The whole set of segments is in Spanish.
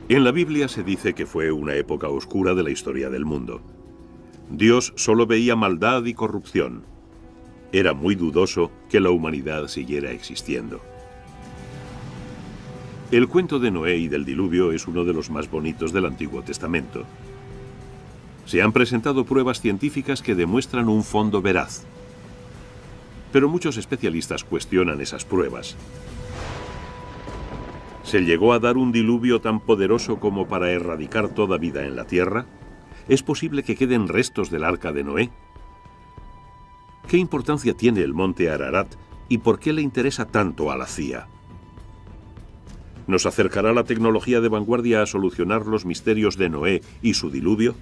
En la Biblia se dice que fue una época oscura de la historia del mundo. Dios solo veía maldad y corrupción. Era muy dudoso que la humanidad siguiera existiendo. El cuento de Noé y del diluvio es uno de los más bonitos del Antiguo Testamento. Se han presentado pruebas científicas que demuestran un fondo veraz. Pero muchos especialistas cuestionan esas pruebas. ¿Se llegó a dar un diluvio tan poderoso como para erradicar toda vida en la Tierra? ¿Es posible que queden restos del arca de Noé? ¿Qué importancia tiene el monte Ararat y por qué le interesa tanto a la CIA? ¿Nos acercará la tecnología de vanguardia a solucionar los misterios de Noé y su diluvio?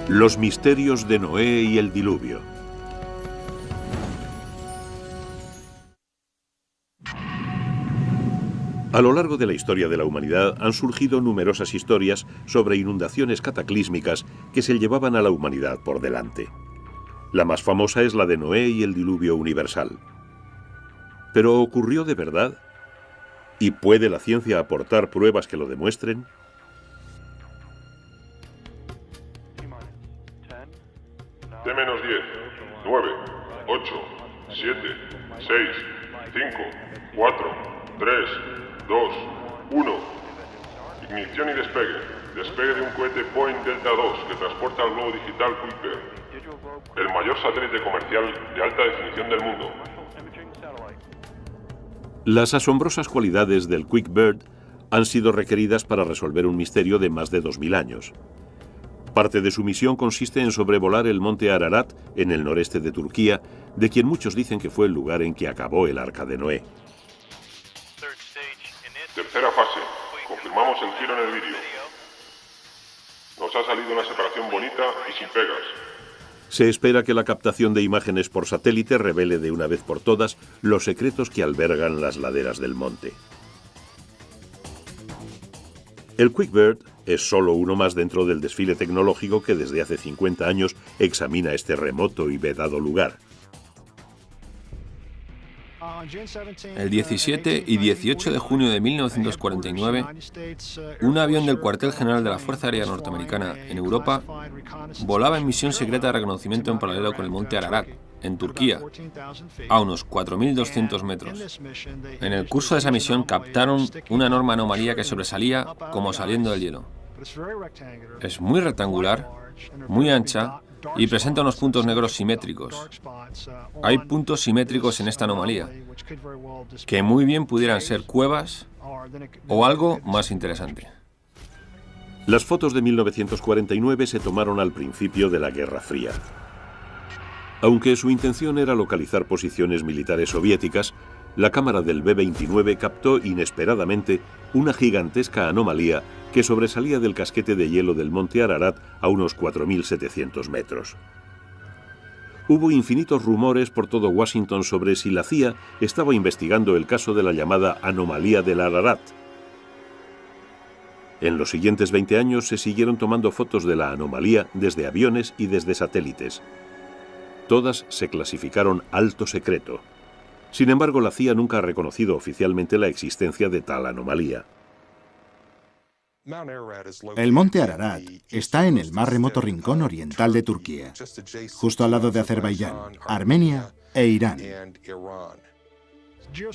Los misterios de Noé y el diluvio. A lo largo de la historia de la humanidad han surgido numerosas historias sobre inundaciones cataclísmicas que se llevaban a la humanidad por delante. La más famosa es la de Noé y el diluvio universal. ¿Pero ocurrió de verdad? ¿Y puede la ciencia aportar pruebas que lo demuestren? T-10, 9, 8, 7, 6, 5, 4, 3, 2, 1. Ignición y despegue. Despegue de un cohete Boeing Delta II que transporta el globo digital QuickBird, el mayor satélite comercial de alta definición del mundo. Las asombrosas cualidades del QuickBird han sido requeridas para resolver un misterio de más de 2000 años. Parte de su misión consiste en sobrevolar el monte Ararat, en el noreste de Turquía, de quien muchos dicen que fue el lugar en que acabó el arca de Noé. Tercera fase. Confirmamos el giro en el vídeo. Nos ha salido una separación bonita y sin pegas. Se espera que la captación de imágenes por satélite revele de una vez por todas los secretos que albergan las laderas del monte. El QuickBird es solo uno más dentro del desfile tecnológico que desde hace 50 años examina este remoto y vedado lugar. El 17 y 18 de junio de 1949, un avión del cuartel general de la Fuerza Aérea Norteamericana en Europa volaba en misión secreta de reconocimiento en paralelo con el monte Ararat, en Turquía, a unos 4.200 metros. En el curso de esa misión captaron una enorme anomalía que sobresalía como saliendo del hielo. Es muy rectangular, muy ancha y presenta unos puntos negros simétricos. Hay puntos simétricos en esta anomalía, que muy bien pudieran ser cuevas o algo más interesante. Las fotos de 1949 se tomaron al principio de la Guerra Fría. Aunque su intención era localizar posiciones militares soviéticas, la cámara del B-29 captó inesperadamente una gigantesca anomalía que sobresalía del casquete de hielo del monte Ararat a unos 4.700 metros. Hubo infinitos rumores por todo Washington sobre si la CIA estaba investigando el caso de la llamada anomalía del Ararat. En los siguientes 20 años se siguieron tomando fotos de la anomalía desde aviones y desde satélites. Todas se clasificaron alto secreto. Sin embargo, la CIA nunca ha reconocido oficialmente la existencia de tal anomalía. El monte Ararat está en el más remoto rincón oriental de Turquía, justo al lado de Azerbaiyán, Armenia e Irán.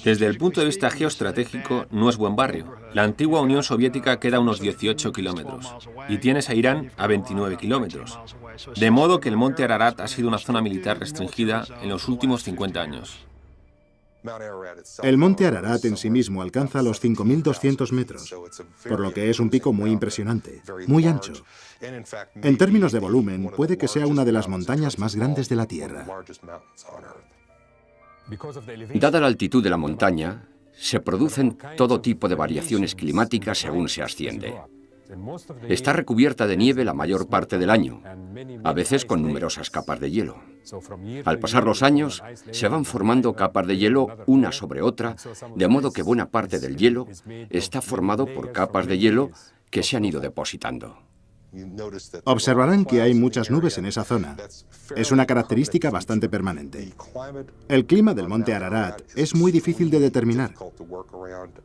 Desde el punto de vista geoestratégico, no es buen barrio. La antigua Unión Soviética queda a unos 18 kilómetros y tienes a Irán a 29 kilómetros. De modo que el monte Ararat ha sido una zona militar restringida en los últimos 50 años. El monte Ararat en sí mismo alcanza los 5.200 metros, por lo que es un pico muy impresionante, muy ancho. En términos de volumen, puede que sea una de las montañas más grandes de la Tierra. Dada la altitud de la montaña, se producen todo tipo de variaciones climáticas según se asciende. Está recubierta de nieve la mayor parte del año, a veces con numerosas capas de hielo. Al pasar los años, se van formando capas de hielo una sobre otra, de modo que buena parte del hielo está formado por capas de hielo que se han ido depositando. Observarán que hay muchas nubes en esa zona. Es una característica bastante permanente. El clima del monte Ararat es muy difícil de determinar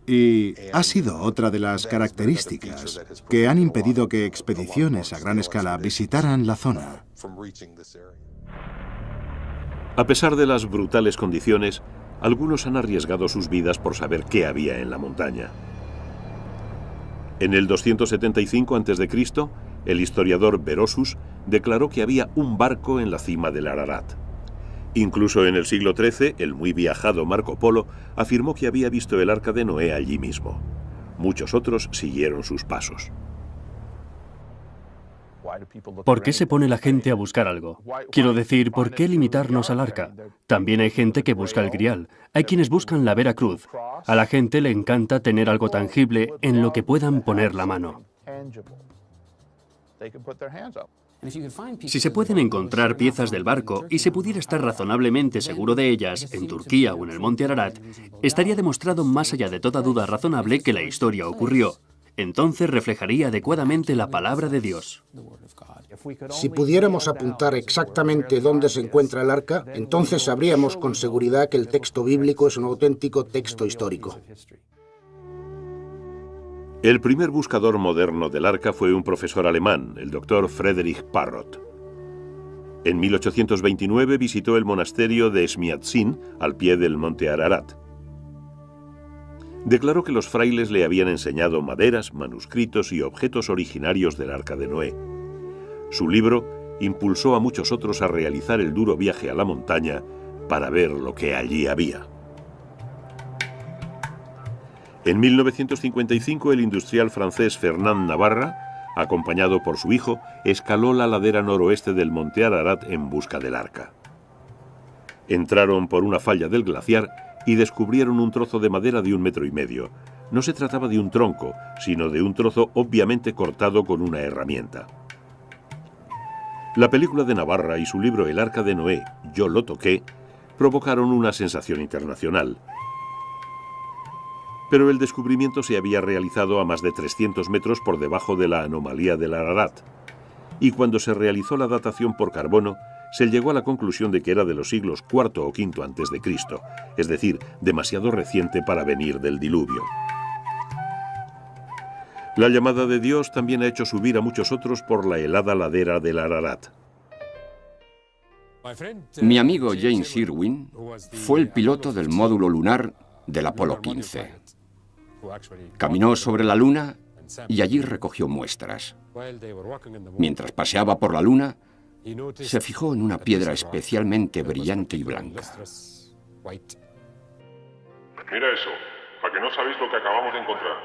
y ha sido otra de las características que han impedido que expediciones a gran escala visitaran la zona. A pesar de las brutales condiciones, algunos han arriesgado sus vidas por saber qué había en la montaña. En el 275 a.C., el historiador Berosus declaró que había un barco en la cima del Ararat. Incluso en el siglo XIII, el muy viajado Marco Polo afirmó que había visto el arca de Noé allí mismo. Muchos otros siguieron sus pasos. ¿Por qué se pone la gente a buscar algo? Quiero decir, ¿por qué limitarnos al arca? También hay gente que busca el grial. Hay quienes buscan la Vera Cruz. A la gente le encanta tener algo tangible en lo que puedan poner la mano. Si se pueden encontrar piezas del barco y se pudiera estar razonablemente seguro de ellas en Turquía o en el monte Ararat, estaría demostrado más allá de toda duda razonable que la historia ocurrió. Entonces reflejaría adecuadamente la palabra de Dios. Si pudiéramos apuntar exactamente dónde se encuentra el arca, entonces sabríamos con seguridad que el texto bíblico es un auténtico texto histórico. El primer buscador moderno del arca fue un profesor alemán, el doctor Friedrich Parrot. En 1829 visitó el monasterio de Smyatzin, al pie del monte Ararat. Declaró que los frailes le habían enseñado maderas, manuscritos y objetos originarios del arca de Noé. Su libro impulsó a muchos otros a realizar el duro viaje a la montaña para ver lo que allí había. En 1955, el industrial francés Fernand Navarra, acompañado por su hijo, escaló la ladera noroeste del monte Ararat en busca del arca. Entraron por una falla del glaciar y descubrieron un trozo de madera de 1,5 metros. No se trataba de un tronco, sino de un trozo obviamente cortado con una herramienta. La película de Navarra y su libro El arca de Noé, Yo lo toqué, provocaron una sensación internacional. Pero el descubrimiento se había realizado a más de 300 metros por debajo de la anomalía del Ararat. Y cuando se realizó la datación por carbono, se llegó a la conclusión de que era de los siglos IV o V antes de Cristo, es decir, demasiado reciente para venir del diluvio. La llamada de Dios también ha hecho subir a muchos otros por la helada ladera del Ararat. Mi amigo James Irwin fue el piloto del módulo lunar del Apolo 15. Caminó sobre la Luna y allí recogió muestras. Mientras paseaba por la Luna, se fijó en una piedra especialmente brillante y blanca. Mira eso, a que no sabéis lo que acabamos de encontrar.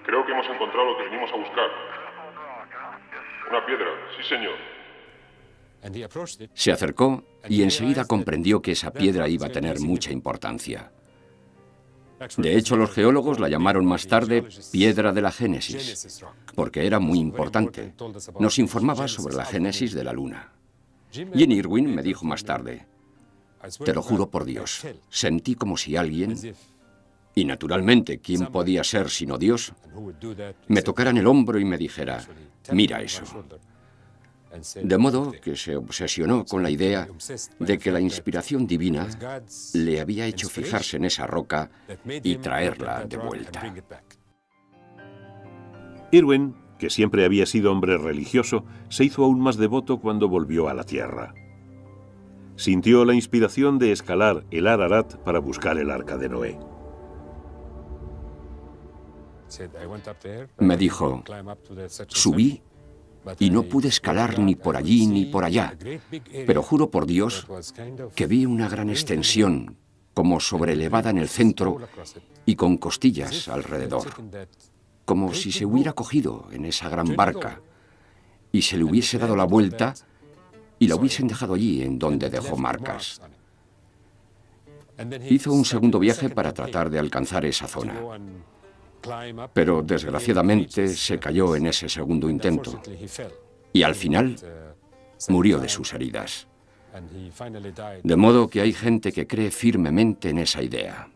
Creo que hemos encontrado lo que vinimos a buscar. Una piedra, sí señor. Se acercó y enseguida comprendió que esa piedra iba a tener mucha importancia. De hecho, los geólogos la llamaron más tarde Piedra de la Génesis, porque era muy importante. Nos informaba sobre la génesis de la Luna. Jim Irwin me dijo más tarde, te lo juro por Dios, sentí como si alguien, y naturalmente, ¿quién podía ser sino Dios?, me tocara en el hombro y me dijera, mira eso. De modo que se obsesionó con la idea de que la inspiración divina le había hecho fijarse en esa roca y traerla de vuelta. Irwin, que siempre había sido hombre religioso, se hizo aún más devoto cuando volvió a la tierra. Sintió la inspiración de escalar el Ararat para buscar el arca de Noé. Me dijo, subí y no pude escalar ni por allí ni por allá, pero juro por Dios que vi una gran extensión, como sobrelevada en el centro y con costillas alrededor, como si se hubiera cogido en esa gran barca y se le hubiese dado la vuelta y la hubiesen dejado allí en donde dejó marcas. Hizo un segundo viaje para tratar de alcanzar esa zona, pero desgraciadamente se cayó en ese segundo intento y al final murió de sus heridas. De modo que hay gente que cree firmemente en esa idea.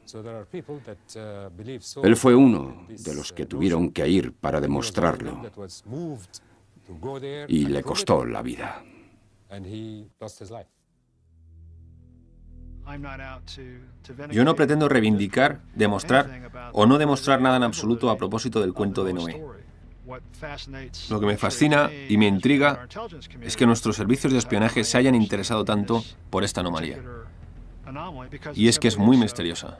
Él fue uno de los que tuvieron que ir para demostrarlo. y le costó la vida. Yo no pretendo reivindicar, demostrar o no demostrar nada en absoluto a propósito del cuento de Noé. Lo que me fascina y me intriga es que nuestros servicios de espionaje se hayan interesado tanto por esta anomalía. Y es que es muy misteriosa.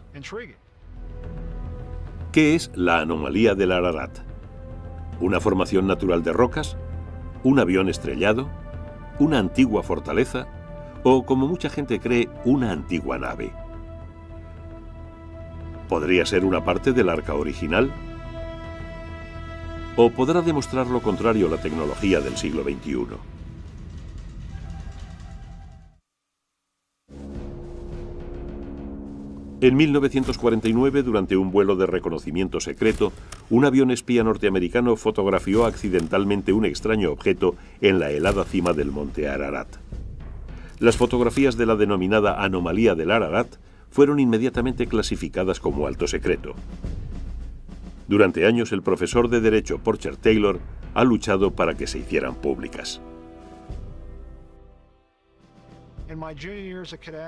¿Qué es la anomalía del Ararat? ¿Una formación natural de rocas? ¿Un avión estrellado? ¿Una antigua fortaleza? ¿O, como mucha gente cree, una antigua nave? ¿Podría ser una parte del arca original? ¿O podrá demostrar lo contrario la tecnología del siglo XXI? En 1949, durante un vuelo de reconocimiento secreto, un avión espía norteamericano fotografió accidentalmente un extraño objeto en la helada cima del monte Ararat. Las fotografías de la denominada anomalía del Ararat fueron inmediatamente clasificadas como alto secreto. Durante años, el profesor de Derecho Porcher Taylor ha luchado para que se hicieran públicas.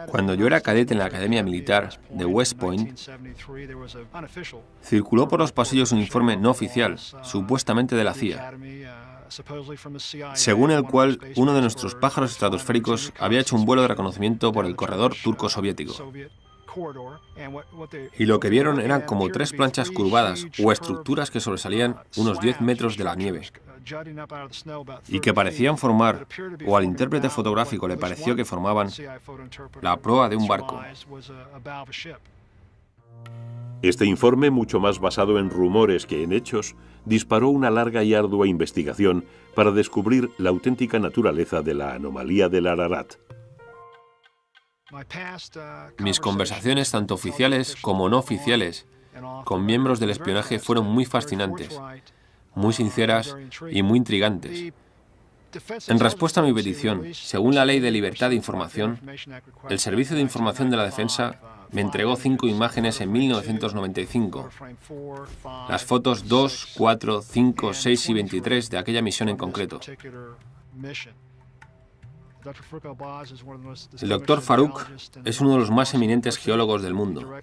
Cuando yo era cadete en la Academia Militar de West Point, circuló por los pasillos un informe no oficial, supuestamente de la CIA, según el cual uno de nuestros pájaros estratosféricos había hecho un vuelo de reconocimiento por el corredor turco-soviético. Y lo que vieron eran como 3 planchas curvadas o estructuras que sobresalían unos 10 metros de la nieve y que parecían formar, o al intérprete fotográfico le pareció que formaban, la proa de un barco. Este informe, mucho más basado en rumores que en hechos, disparó una larga y ardua investigación para descubrir la auténtica naturaleza de la anomalía del Ararat. Mis conversaciones, tanto oficiales como no oficiales, con miembros del espionaje fueron muy fascinantes, muy sinceras y muy intrigantes. En respuesta a mi petición, según la Ley de Libertad de Información, el Servicio de Información de la Defensa me entregó 5 imágenes en 1995. Las fotos 2, 4, 5, 6 y 23 de aquella misión en concreto. El Dr. Farouk es uno de los más eminentes geólogos del mundo.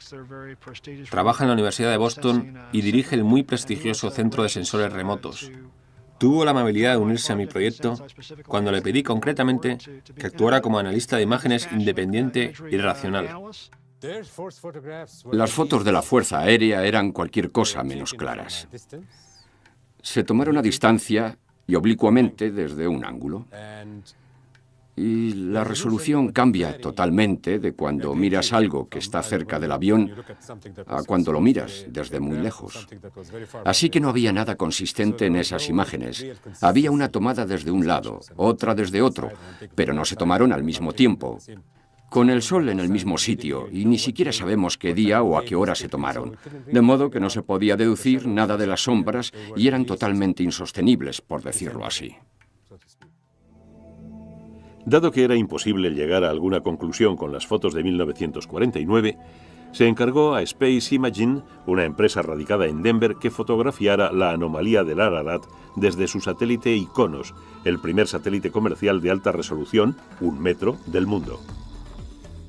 Trabaja en la Universidad de Boston y dirige el muy prestigioso Centro de Sensores Remotos. Tuvo la amabilidad de unirse a mi proyecto cuando le pedí concretamente que actuara como analista de imágenes independiente y racional. Las fotos de la Fuerza Aérea eran cualquier cosa menos claras. Se tomaron a distancia y oblicuamente desde un ángulo. Y la resolución cambia totalmente de cuando miras algo que está cerca del avión a cuando lo miras desde muy lejos. Así que no había nada consistente en esas imágenes. Había una tomada desde un lado, otra desde otro, pero no se tomaron al mismo tiempo, con el sol en el mismo sitio, y ni siquiera sabemos qué día o a qué hora se tomaron. De modo que no se podía deducir nada de las sombras y eran totalmente insostenibles, por decirlo así. Dado que era imposible llegar a alguna conclusión con las fotos de 1949, se encargó a Space Imaging, una empresa radicada en Denver, que fotografiara la anomalía del Ararat desde su satélite Iconos, el primer satélite comercial de alta resolución, 1 metro, del mundo.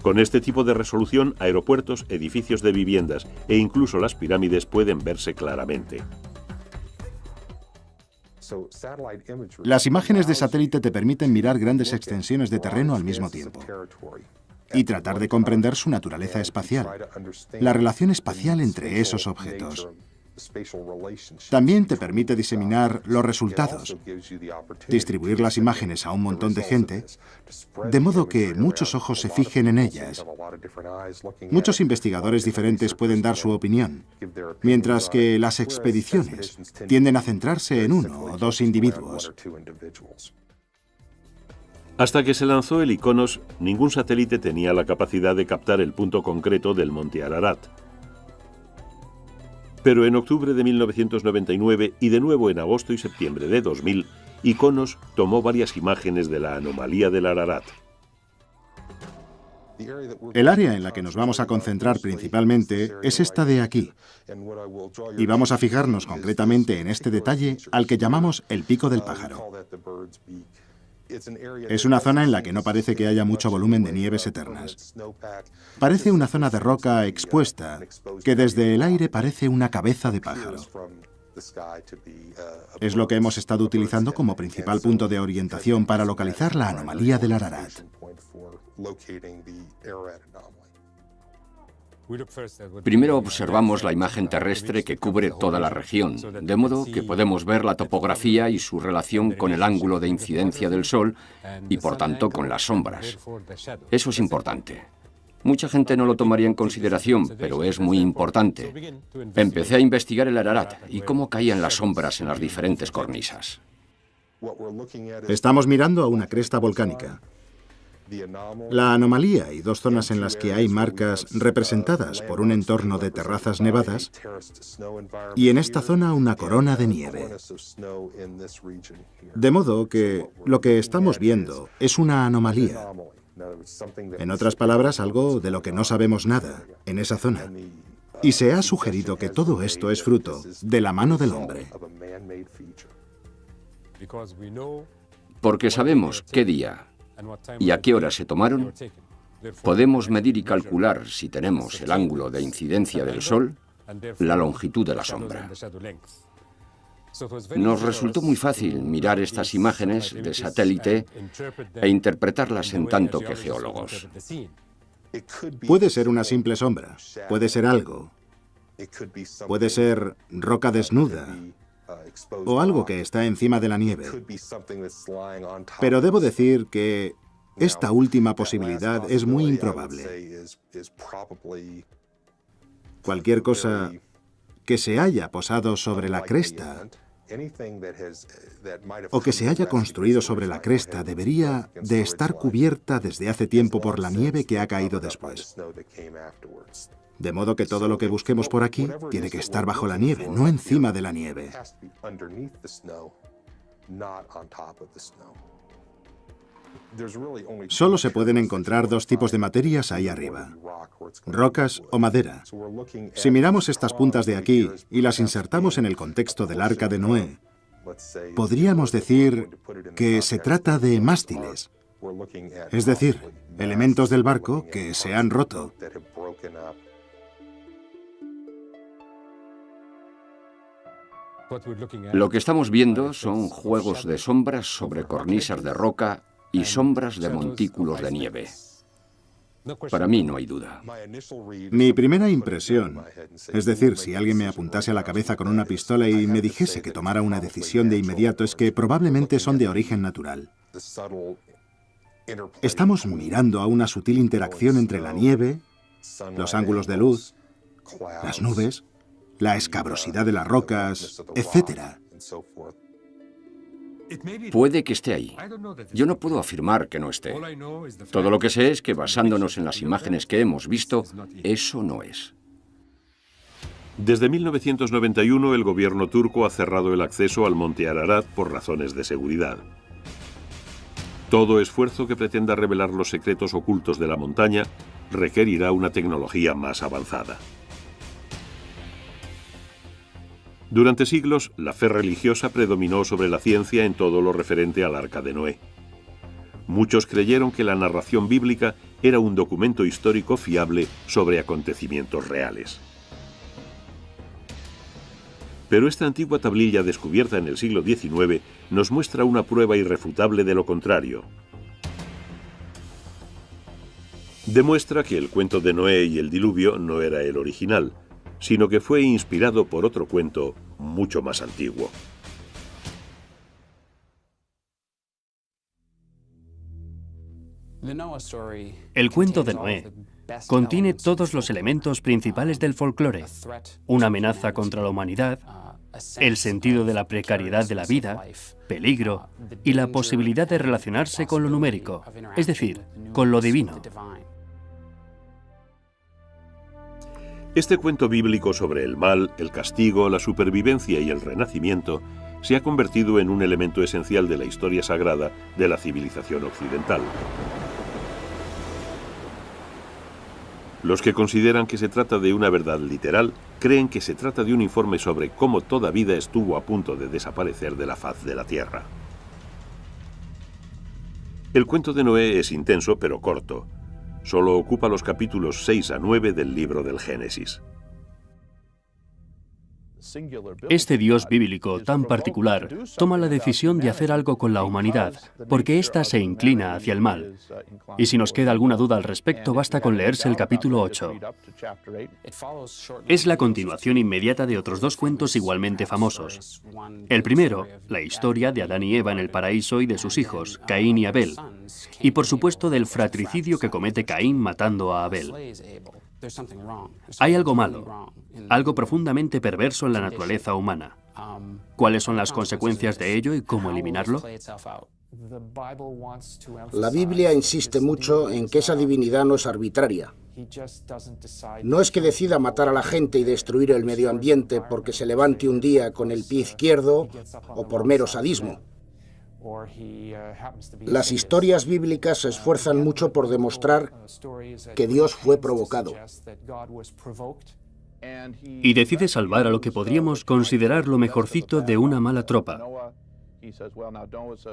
Con este tipo de resolución, aeropuertos, edificios de viviendas e incluso las pirámides pueden verse claramente. Las imágenes de satélite te permiten mirar grandes extensiones de terreno al mismo tiempo y tratar de comprender su naturaleza espacial, la relación espacial entre esos objetos. También te permite diseminar los resultados, distribuir las imágenes a un montón de gente, de modo que muchos ojos se fijen en ellas. Muchos investigadores diferentes pueden dar su opinión, mientras que las expediciones tienden a centrarse en 1 o 2 individuos. Hasta que se lanzó el Iconos, ningún satélite tenía la capacidad de captar el punto concreto del monte Ararat. Pero en octubre de 1999 y de nuevo en agosto y septiembre de 2000, Iconos tomó varias imágenes de la anomalía del Ararat. El área en la que nos vamos a concentrar principalmente es esta de aquí, y vamos a fijarnos concretamente en este detalle al que llamamos el pico del pájaro. Es una zona en la que no parece que haya mucho volumen de nieves eternas. Parece una zona de roca expuesta, que desde el aire parece una cabeza de pájaro. Es lo que hemos estado utilizando como principal punto de orientación para localizar la anomalía del Ararat. Primero observamos la imagen terrestre que cubre toda la región, de modo que podemos ver la topografía y su relación con el ángulo de incidencia del Sol y, por tanto, con las sombras. Eso es importante. Mucha gente no lo tomaría en consideración, pero es muy importante. Empecé a investigar el Ararat y cómo caían las sombras en las diferentes cornisas. Estamos mirando a una cresta volcánica. La anomalía y dos zonas en las que hay marcas representadas por un entorno de terrazas nevadas, y en esta zona una corona de nieve. De modo que lo que estamos viendo es una anomalía. En otras palabras, algo de lo que no sabemos nada en esa zona. Y se ha sugerido que todo esto es fruto de la mano del hombre. Porque sabemos qué día y a qué hora se tomaron, podemos medir y calcular, si tenemos el ángulo de incidencia del Sol, la longitud de la sombra. Nos resultó muy fácil mirar estas imágenes de satélite e interpretarlas en tanto que geólogos. Puede ser una simple sombra, puede ser algo, puede ser roca desnuda o algo que está encima de la nieve. Pero debo decir que esta última posibilidad es muy improbable. Cualquier cosa que se haya posado sobre la cresta o que se haya construido sobre la cresta debería de estar cubierta desde hace tiempo por la nieve que ha caído después. De modo que todo lo que busquemos por aquí tiene que estar bajo la nieve, no encima de la nieve. Solo se pueden encontrar dos tipos de materias ahí arriba: rocas o madera. Si miramos estas puntas de aquí y las insertamos en el contexto del Arca de Noé, podríamos decir que se trata de mástiles, es decir, elementos del barco que se han roto. Lo que estamos viendo son juegos de sombras sobre cornisas de roca y sombras de montículos de nieve. Para mí no hay duda. Mi primera impresión, es decir, si alguien me apuntase a la cabeza con una pistola y me dijese que tomara una decisión de inmediato, es que probablemente son de origen natural. Estamos mirando a una sutil interacción entre la nieve, los ángulos de luz, las nubes, la escabrosidad de las rocas, etc. Puede que esté ahí. Yo no puedo afirmar que no esté. Todo lo que sé es que, basándonos en las imágenes que hemos visto, eso no es. Desde 1991, el gobierno turco ha cerrado el acceso al monte Ararat por razones de seguridad. Todo esfuerzo que pretenda revelar los secretos ocultos de la montaña requerirá una tecnología más avanzada. Durante siglos, la fe religiosa predominó sobre la ciencia en todo lo referente al Arca de Noé. Muchos creyeron que la narración bíblica era un documento histórico fiable sobre acontecimientos reales. Pero esta antigua tablilla descubierta en el siglo XIX nos muestra una prueba irrefutable de lo contrario. Demuestra que el cuento de Noé y el diluvio no era el original, sino que fue inspirado por otro cuento mucho más antiguo. El cuento de Noé contiene todos los elementos principales del folclore: una amenaza contra la humanidad, el sentido de la precariedad de la vida, peligro y la posibilidad de relacionarse con lo numérico, es decir, con lo divino. Este cuento bíblico sobre el mal, el castigo, la supervivencia y el renacimiento se ha convertido en un elemento esencial de la historia sagrada de la civilización occidental. Los que consideran que se trata de una verdad literal creen que se trata de un informe sobre cómo toda vida estuvo a punto de desaparecer de la faz de la Tierra. El cuento de Noé es intenso pero corto. Solo ocupa los capítulos 6 a 9 del libro del Génesis. Este Dios bíblico tan particular toma la decisión de hacer algo con la humanidad, porque ésta se inclina hacia el mal. Y si nos queda alguna duda al respecto, basta con leerse el capítulo 8. Es la continuación inmediata de otros dos cuentos igualmente famosos. El primero, la historia de Adán y Eva en el paraíso y de sus hijos, Caín y Abel. Y por supuesto del fratricidio que comete Caín matando a Abel. Hay algo malo, algo profundamente perverso en la naturaleza humana. ¿Cuáles son las consecuencias de ello y cómo eliminarlo? La Biblia insiste mucho en que esa divinidad no es arbitraria. No es que decida matar a la gente y destruir el medio ambiente porque se levante un día con el pie izquierdo o por mero sadismo. Las historias bíblicas se esfuerzan mucho por demostrar que Dios fue provocado. Y decide salvar a lo que podríamos considerar lo mejorcito de una mala tropa.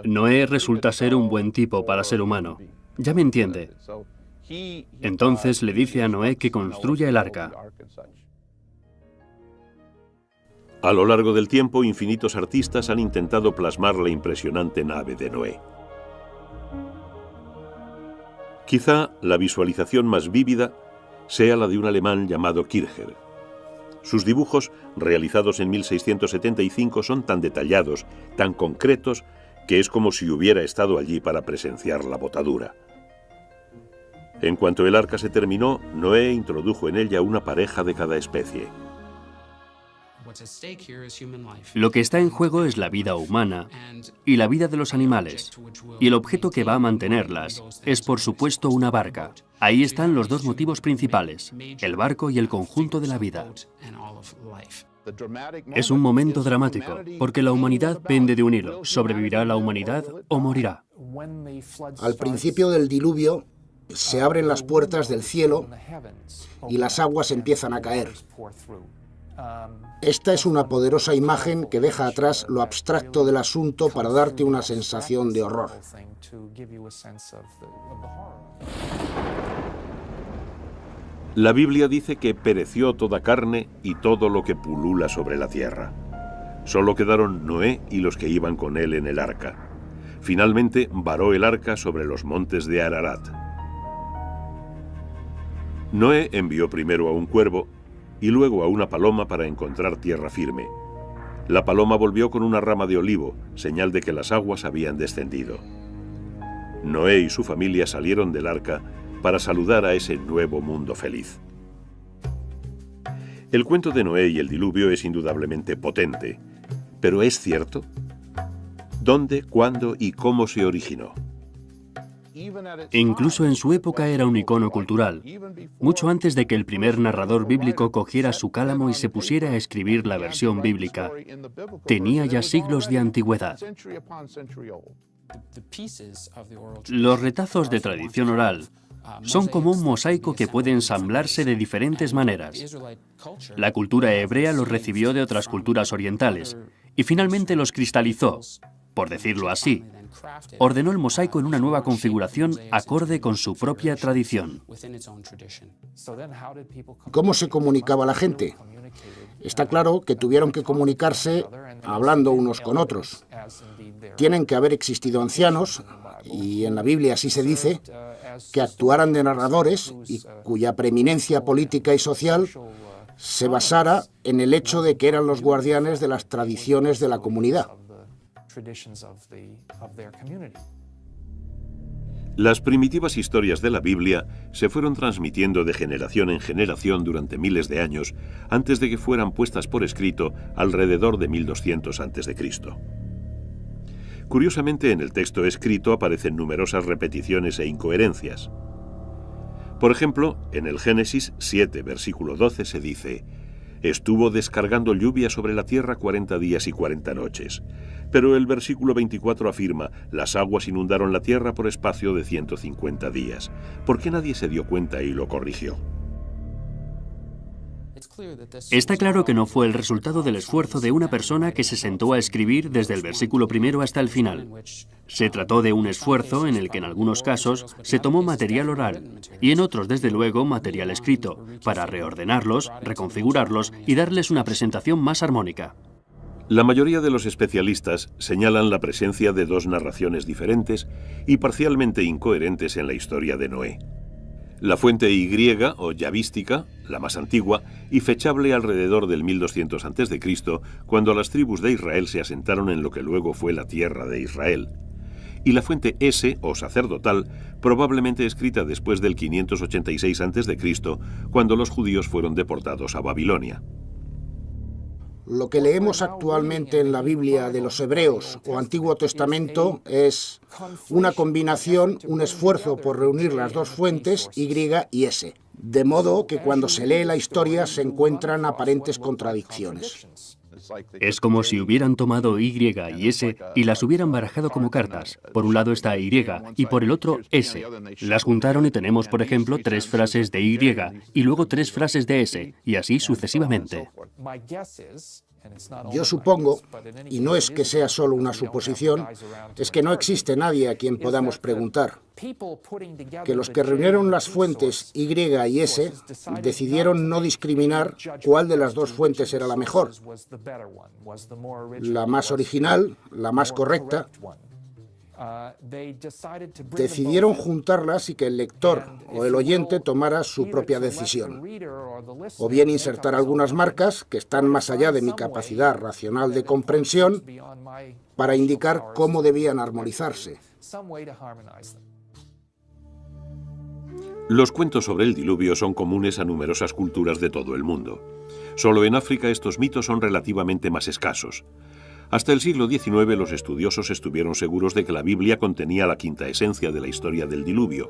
Noé resulta ser un buen tipo para ser humano. Ya me entiende. Entonces le dice a Noé que construya el arca. A lo largo del tiempo, infinitos artistas han intentado plasmar la impresionante nave de Noé. Quizá la visualización más vívida sea la de un alemán llamado Kircher. Sus dibujos, realizados en 1675, son tan detallados, tan concretos, que es como si hubiera estado allí para presenciar la botadura. En cuanto el arca se terminó, Noé introdujo en ella una pareja de cada especie. Lo que está en juego es la vida humana y la vida de los animales, y el objeto que va a mantenerlas es, por supuesto, una barca. Ahí están los dos motivos principales, el barco y el conjunto de la vida. Es un momento dramático, porque la humanidad pende de un hilo. ¿Sobrevivirá la humanidad o morirá? Al principio del diluvio, se abren las puertas del cielo y las aguas empiezan a caer. Esta es una poderosa imagen que deja atrás lo abstracto del asunto para darte una sensación de horror. La Biblia dice que pereció toda carne y todo lo que pulula sobre la tierra. Solo quedaron Noé y los que iban con él en el arca. Finalmente varó el arca sobre los montes de Ararat. Noé envió primero a un cuervo y luego a una paloma para encontrar tierra firme. La paloma volvió con una rama de olivo, señal de que las aguas habían descendido. Noé y su familia salieron del arca para saludar a ese nuevo mundo feliz. El cuento de Noé y el diluvio es indudablemente potente, pero ¿es cierto? ¿Dónde, cuándo y cómo se originó? Incluso en su época era un icono cultural, mucho antes de que el primer narrador bíblico cogiera su cálamo y se pusiera a escribir la versión bíblica. Tenía ya siglos de antigüedad. Los retazos de tradición oral son como un mosaico que puede ensamblarse de diferentes maneras. La cultura hebrea los recibió de otras culturas orientales y finalmente los cristalizó, por decirlo así. Ordenó el mosaico en una nueva configuración acorde con su propia tradición. ¿Cómo se comunicaba la gente? Está claro que tuvieron que comunicarse hablando unos con otros. Tienen que haber existido ancianos, y en la Biblia así se dice, que actuaran de narradores y cuya preeminencia política y social se basara en el hecho de que eran los guardianes de las tradiciones de la comunidad. Las primitivas historias de la Biblia se fueron transmitiendo de generación en generación durante miles de años antes de que fueran puestas por escrito alrededor de 1200 a.C. Curiosamente, en el texto escrito aparecen numerosas repeticiones e incoherencias. Por ejemplo, en el Génesis 7, versículo 12 se dice: «Estuvo descargando lluvia sobre la tierra 40 días y 40 noches». Pero el versículo 24 afirma: «Las aguas inundaron la tierra por espacio de 150 días». ¿Por qué nadie se dio cuenta y lo corrigió? Está claro que no fue el resultado del esfuerzo de una persona que se sentó a escribir desde el versículo primero hasta el final. Se trató de un esfuerzo en el que en algunos casos se tomó material oral y en otros, desde luego, material escrito, para reordenarlos, reconfigurarlos y darles una presentación más armónica. La mayoría de los especialistas señalan la presencia de dos narraciones diferentes y parcialmente incoherentes en la historia de Noé. La fuente Y o yavística, la más antigua, y fechable alrededor del 1200 a.C., cuando las tribus de Israel se asentaron en lo que luego fue la tierra de Israel. Y la fuente S o sacerdotal, probablemente escrita después del 586 a.C., cuando los judíos fueron deportados a Babilonia. Lo que leemos actualmente en la Biblia de los Hebreos o Antiguo Testamento es una combinación, un esfuerzo por reunir las dos fuentes, Y y S, de modo que cuando se lee la historia se encuentran aparentes contradicciones. Es como si hubieran tomado Y y S y las hubieran barajado como cartas. Por un lado está Y y por el otro S. Las juntaron y tenemos, por ejemplo, 3 frases de Y y luego 3 frases de S, y así sucesivamente. Yo supongo, y no es que sea solo una suposición, es que no existe nadie a quien podamos preguntar, que los que reunieron las fuentes Y y S decidieron no discriminar cuál de las dos fuentes era la mejor, la más original, la más correcta. Decidieron juntarlas y que el lector o el oyente tomara su propia decisión, o bien insertar algunas marcas que están más allá de mi capacidad racional de comprensión para indicar cómo debían armonizarse. Los cuentos sobre el diluvio son comunes a numerosas culturas de todo el mundo. Solo en África estos mitos son relativamente más escasos. Hasta el siglo XIX los estudiosos estuvieron seguros de que la Biblia contenía la quinta esencia de la historia del diluvio,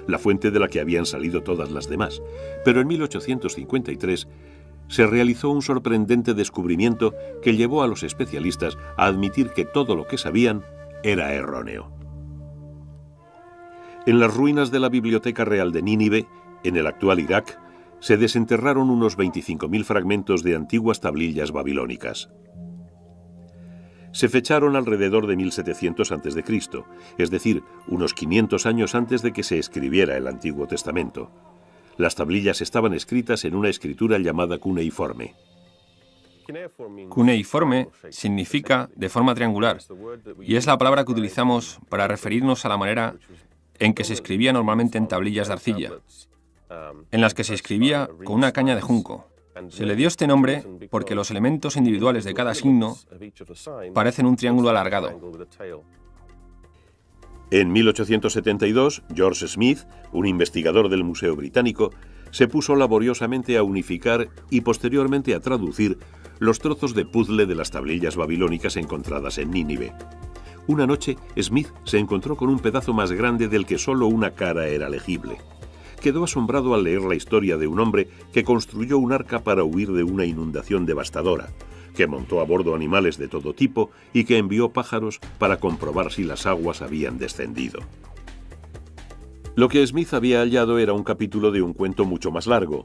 la fuente de la que habían salido todas las demás. Pero en 1853 se realizó un sorprendente descubrimiento que llevó a los especialistas a admitir que todo lo que sabían era erróneo. En las ruinas de la Biblioteca Real de Nínive, en el actual Irak, se desenterraron unos 25.000 fragmentos de antiguas tablillas babilónicas. Se fecharon alrededor de 1700 a.C., es decir, unos 500 años antes de que se escribiera el Antiguo Testamento. Las tablillas estaban escritas en una escritura llamada cuneiforme. Cuneiforme significa de forma triangular, y es la palabra que utilizamos para referirnos a la manera en que se escribía normalmente en tablillas de arcilla, en las que se escribía con una caña de junco. Se le dio este nombre porque los elementos individuales de cada signo parecen un triángulo alargado. En 1872, George Smith, un investigador del Museo Británico, se puso laboriosamente a unificar y posteriormente a traducir los trozos de puzzle de las tablillas babilónicas encontradas en Nínive. Una noche, Smith se encontró con un pedazo más grande del que solo una cara era legible. Quedó asombrado al leer la historia de un hombre que construyó un arca para huir de una inundación devastadora, que montó a bordo animales de todo tipo y que envió pájaros para comprobar si las aguas habían descendido. Lo que Smith había hallado era un capítulo de un cuento mucho más largo,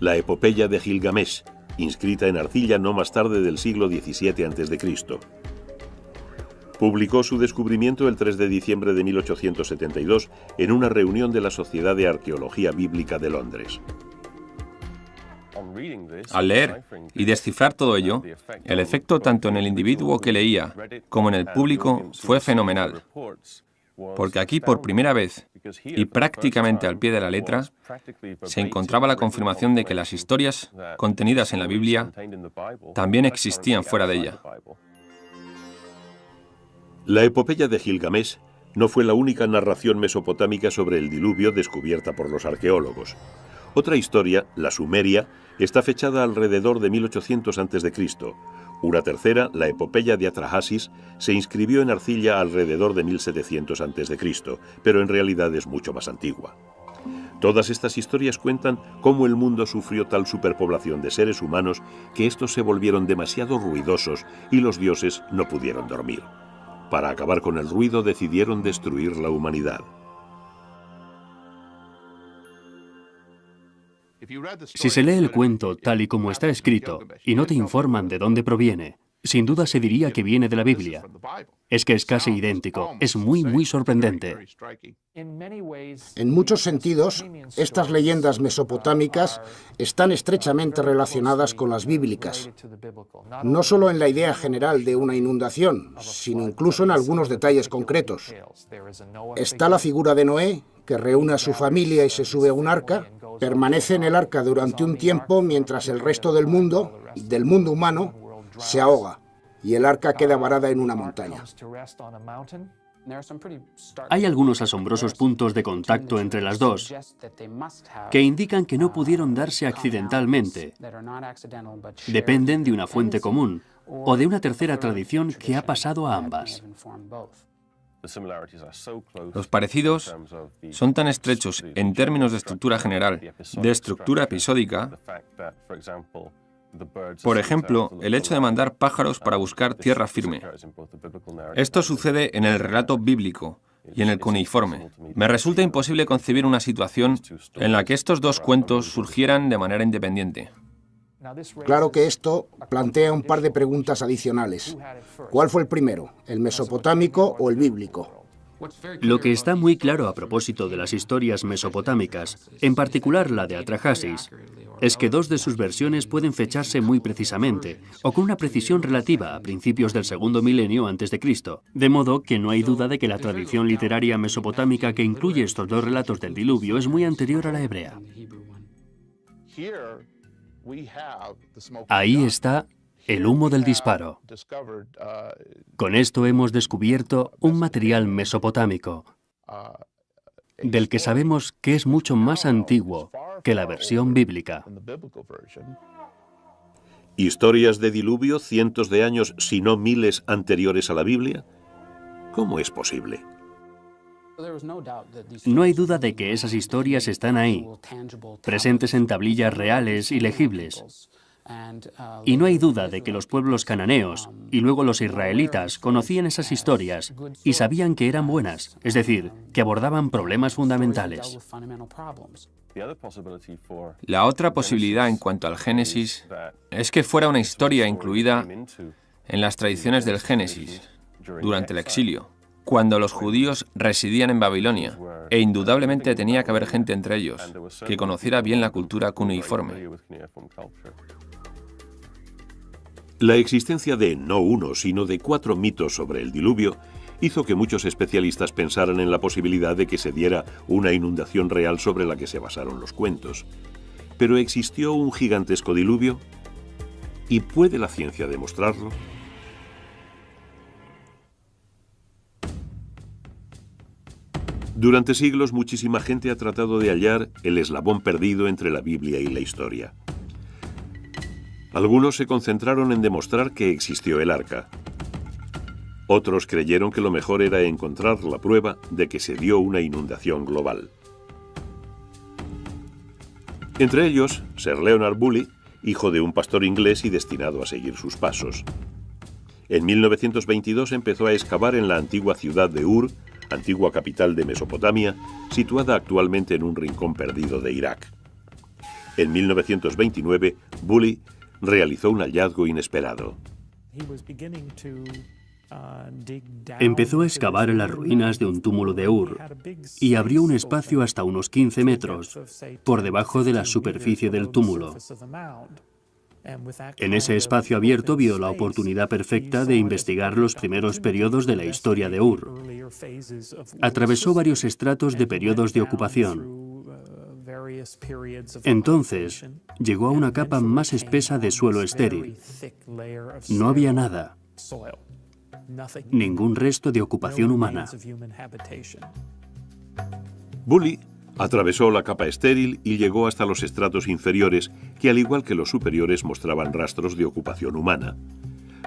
la epopeya de Gilgamesh, inscrita en arcilla no más tarde del siglo XVII a.C. Publicó su descubrimiento el 3 de diciembre de 1872 en una reunión de la Sociedad de Arqueología Bíblica de Londres. Al leer y descifrar todo ello, el efecto tanto en el individuo que leía como en el público fue fenomenal, porque aquí por primera vez, y prácticamente al pie de la letra, se encontraba la confirmación de que las historias contenidas en la Biblia también existían fuera de ella. La epopeya de Gilgamesh no fue la única narración mesopotámica sobre el diluvio descubierta por los arqueólogos. Otra historia, la sumeria, está fechada alrededor de 1800 a.C. Una tercera, la epopeya de Atrahasis, se inscribió en arcilla alrededor de 1700 a.C., pero en realidad es mucho más antigua. Todas estas historias cuentan cómo el mundo sufrió tal superpoblación de seres humanos que estos se volvieron demasiado ruidosos y los dioses no pudieron dormir. Para acabar con el ruido decidieron destruir la humanidad. Si se lee el cuento tal y como está escrito y no te informan de dónde proviene, sin duda se diría que viene de la Biblia. Es que es casi idéntico, es muy sorprendente. En muchos sentidos, estas leyendas mesopotámicas están estrechamente relacionadas con las bíblicas, no solo en la idea general de una inundación, sino incluso en algunos detalles concretos. Está la figura de Noé, que reúne a su familia y se sube a un arca, permanece en el arca durante un tiempo mientras el resto del mundo humano, se ahoga y el arca queda varada en una montaña. Hay algunos asombrosos puntos de contacto entre las dos que indican que no pudieron darse accidentalmente. Dependen de una fuente común o de una tercera tradición que ha pasado a ambas. Los parecidos son tan estrechos en términos de estructura general, de estructura episódica. Por ejemplo, el hecho de mandar pájaros para buscar tierra firme. Esto sucede en el relato bíblico y en el cuneiforme. Me resulta imposible concebir una situación en la que estos dos cuentos surgieran de manera independiente. Claro que esto plantea un par de preguntas adicionales. ¿Cuál fue el primero, el mesopotámico o el bíblico? Lo que está muy claro a propósito de las historias mesopotámicas, en particular la de Atrahasis, es que dos de sus versiones pueden fecharse muy precisamente, o con una precisión relativa a principios del segundo milenio antes de Cristo, de modo que no hay duda de que la tradición literaria mesopotámica que incluye estos dos relatos del diluvio es muy anterior a la hebrea. Ahí está el humo del disparo. Con esto hemos descubierto un material mesopotámico, del que sabemos que es mucho más antiguo que la versión bíblica. ¿Historias de diluvio cientos de años, si no miles, anteriores a la Biblia? ¿Cómo es posible? No hay duda de que esas historias están ahí, presentes en tablillas reales y legibles. Y no hay duda de que los pueblos cananeos y luego los israelitas conocían esas historias y sabían que eran buenas, es decir, que abordaban problemas fundamentales. La otra posibilidad en cuanto al Génesis es que fuera una historia incluida en las tradiciones del Génesis durante el exilio, cuando los judíos residían en Babilonia, e indudablemente tenía que haber gente entre ellos que conociera bien la cultura cuneiforme. La existencia de no uno, sino de 4 mitos sobre el diluvio hizo que muchos especialistas pensaran en la posibilidad de que se diera una inundación real sobre la que se basaron los cuentos. ¿Pero existió un gigantesco diluvio? ¿Y puede la ciencia demostrarlo? Durante siglos, muchísima gente ha tratado de hallar el eslabón perdido entre la Biblia y la historia. Algunos se concentraron en demostrar que existió el arca. Otros creyeron que lo mejor era encontrar la prueba de que se dio una inundación global. Entre ellos, Sir Leonard Bully, hijo de un pastor inglés y destinado a seguir sus pasos. En 1922 empezó a excavar en la antigua ciudad de Ur, antigua capital de Mesopotamia, situada actualmente en un rincón perdido de Irak. En 1929, Bully realizó un hallazgo inesperado. Empezó a excavar en las ruinas de un túmulo de Ur y abrió un espacio hasta unos 15 metros por debajo de la superficie del túmulo. En ese espacio abierto vio la oportunidad perfecta de investigar los primeros periodos de la historia de Ur. Atravesó varios estratos de periodos de ocupación. Entonces, llegó a una capa más espesa de suelo estéril. No había nada. Ningún resto de ocupación humana. Bully atravesó la capa estéril y llegó hasta los estratos inferiores, que al igual que los superiores mostraban rastros de ocupación humana.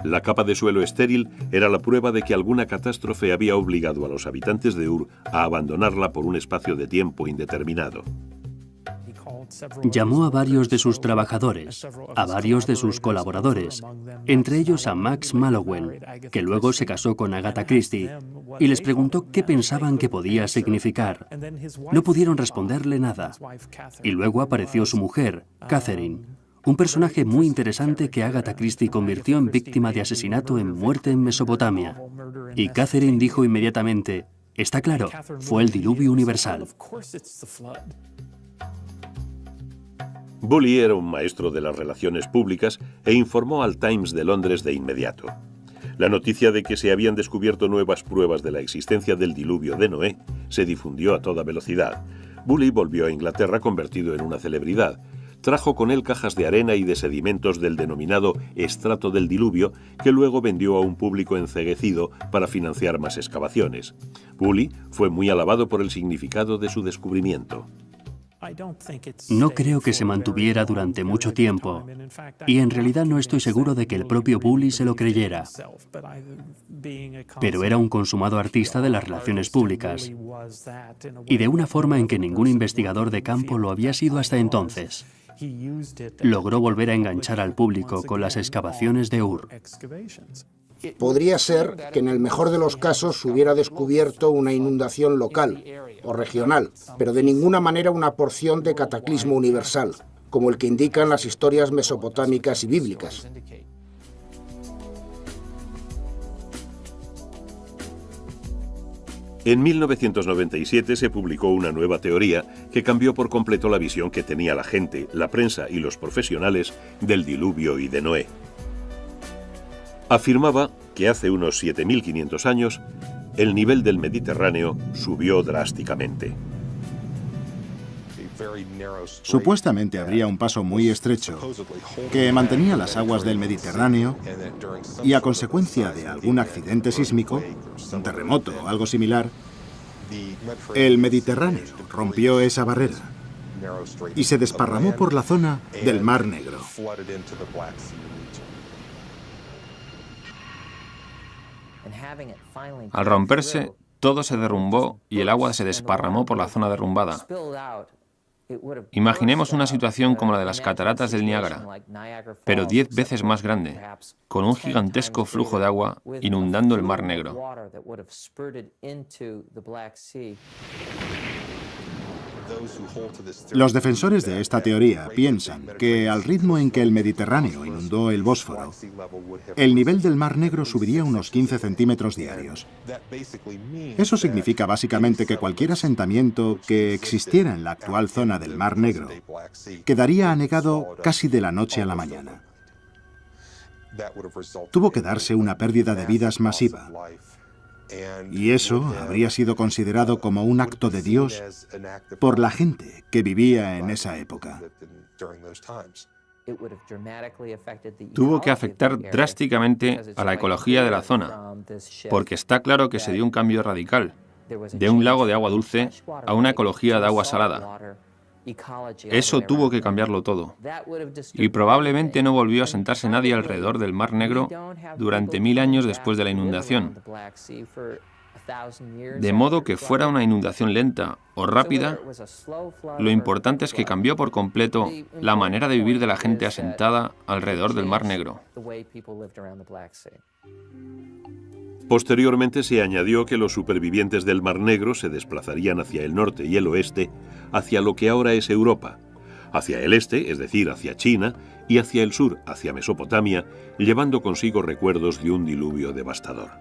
La capa de suelo estéril era la prueba de que alguna catástrofe había obligado a los habitantes de Ur a abandonarla por un espacio de tiempo indeterminado. Llamó a varios de sus trabajadores, a varios de sus colaboradores, entre ellos a Max Mallowan, que luego se casó con Agatha Christie, y les preguntó qué pensaban que podía significar. No pudieron responderle nada. Y luego apareció su mujer, Catherine, un personaje muy interesante que Agatha Christie convirtió en víctima de asesinato en Muerte en Mesopotamia. Y Catherine dijo inmediatamente: está claro, fue el diluvio universal. Bully era un maestro de las relaciones públicas e informó al Times de Londres de inmediato. La noticia de que se habían descubierto nuevas pruebas de la existencia del diluvio de Noé se difundió a toda velocidad. Bully volvió a Inglaterra convertido en una celebridad. Trajo con él cajas de arena y de sedimentos del denominado estrato del diluvio, que luego vendió a un público enceguecido para financiar más excavaciones. Bully fue muy alabado por el significado de su descubrimiento. No creo que se mantuviera durante mucho tiempo, y en realidad no estoy seguro de que el propio Bully se lo creyera. Pero era un consumado artista de las relaciones públicas, y de una forma en que ningún investigador de campo lo había sido hasta entonces. Logró volver a enganchar al público con las excavaciones de Ur. Podría ser que en el mejor de los casos se hubiera descubierto una inundación local o regional, pero de ninguna manera una porción de cataclismo universal, como el que indican las historias mesopotámicas y bíblicas. En 1997 se publicó una nueva teoría que cambió por completo la visión que tenía la gente, la prensa y los profesionales del diluvio y de Noé. Afirmaba que hace unos 7.500 años el nivel del Mediterráneo subió drásticamente. Supuestamente habría un paso muy estrecho que mantenía las aguas del Mediterráneo y a consecuencia de algún accidente sísmico, un terremoto o algo similar, el Mediterráneo rompió esa barrera y se desparramó por la zona del Mar Negro. Al romperse, todo se derrumbó y el agua se desparramó por la zona derrumbada. Imaginemos una situación como la de las cataratas del Niágara, pero 10 veces más grande, con un gigantesco flujo de agua inundando el Mar Negro. Los defensores de esta teoría piensan que al ritmo en que el Mediterráneo inundó el Bósforo, el nivel del Mar Negro subiría unos 15 centímetros diarios. Eso significa básicamente que cualquier asentamiento que existiera en la actual zona del Mar Negro quedaría anegado casi de la noche a la mañana. Tuvo que darse una pérdida de vidas masiva. Y eso habría sido considerado como un acto de Dios por la gente que vivía en esa época. Tuvo que afectar drásticamente a la ecología de la zona, porque está claro que se dio un cambio radical, de un lago de agua dulce a una ecología de agua salada. Eso tuvo que cambiarlo todo. Y probablemente no volvió a sentarse nadie alrededor del Mar Negro durante 1000 años después de la inundación. De modo que fuera una inundación lenta o rápida, lo importante es que cambió por completo la manera de vivir de la gente asentada alrededor del Mar Negro. Posteriormente se añadió que los supervivientes del Mar Negro se desplazarían hacia el norte y el oeste, hacia lo que ahora es Europa, hacia el este, es decir, hacia China, y hacia el sur, hacia Mesopotamia, llevando consigo recuerdos de un diluvio devastador.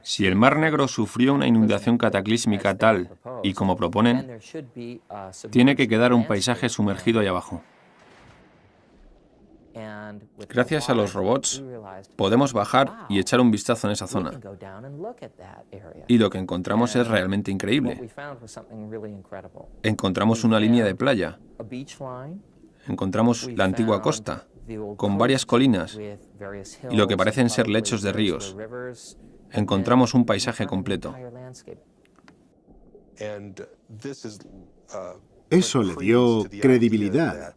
Si el Mar Negro sufrió una inundación cataclísmica tal y como proponen, tiene que quedar un paisaje sumergido ahí abajo. Gracias a los robots, podemos bajar y echar un vistazo en esa zona. Y lo que encontramos es realmente increíble. Encontramos una línea de playa. Encontramos la antigua costa, con varias colinas y lo que parecen ser lechos de ríos. Encontramos un paisaje completo. Eso le dio credibilidad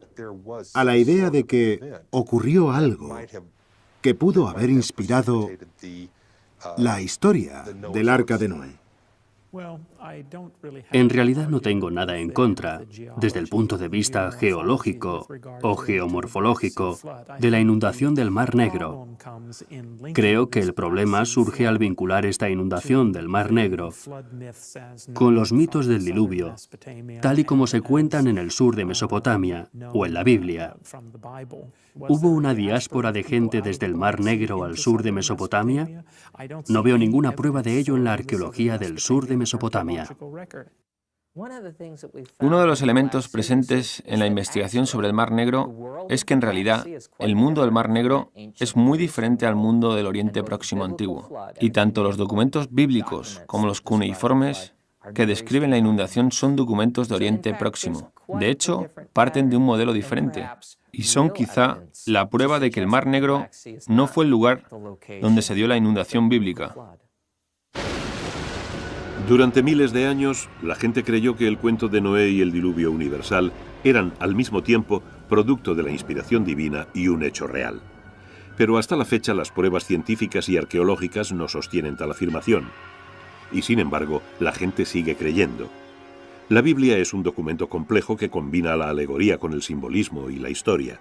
a la idea de que ocurrió algo que pudo haber inspirado la historia del Arca de Noé. En realidad no tengo nada en contra, desde el punto de vista geológico o geomorfológico, de la inundación del Mar Negro. Creo que el problema surge al vincular esta inundación del Mar Negro con los mitos del diluvio, tal y como se cuentan en el sur de Mesopotamia o en la Biblia. ¿Hubo una diáspora de gente desde el Mar Negro al sur de Mesopotamia? No veo ninguna prueba de ello en la arqueología del sur de Mesopotamia. Uno de los elementos presentes en la investigación sobre el Mar Negro es que en realidad el mundo del Mar Negro es muy diferente al mundo del Oriente Próximo antiguo, y tanto los documentos bíblicos como los cuneiformes que describen la inundación son documentos de Oriente Próximo. De hecho, parten de un modelo diferente y son quizá la prueba de que el Mar Negro no fue el lugar donde se dio la inundación bíblica. Durante miles de años, la gente creyó que el cuento de Noé y el diluvio universal eran, al mismo tiempo, producto de la inspiración divina y un hecho real. Pero hasta la fecha, las pruebas científicas y arqueológicas no sostienen tal afirmación. Y sin embargo, la gente sigue creyendo. La Biblia es un documento complejo que combina la alegoría con el simbolismo y la historia.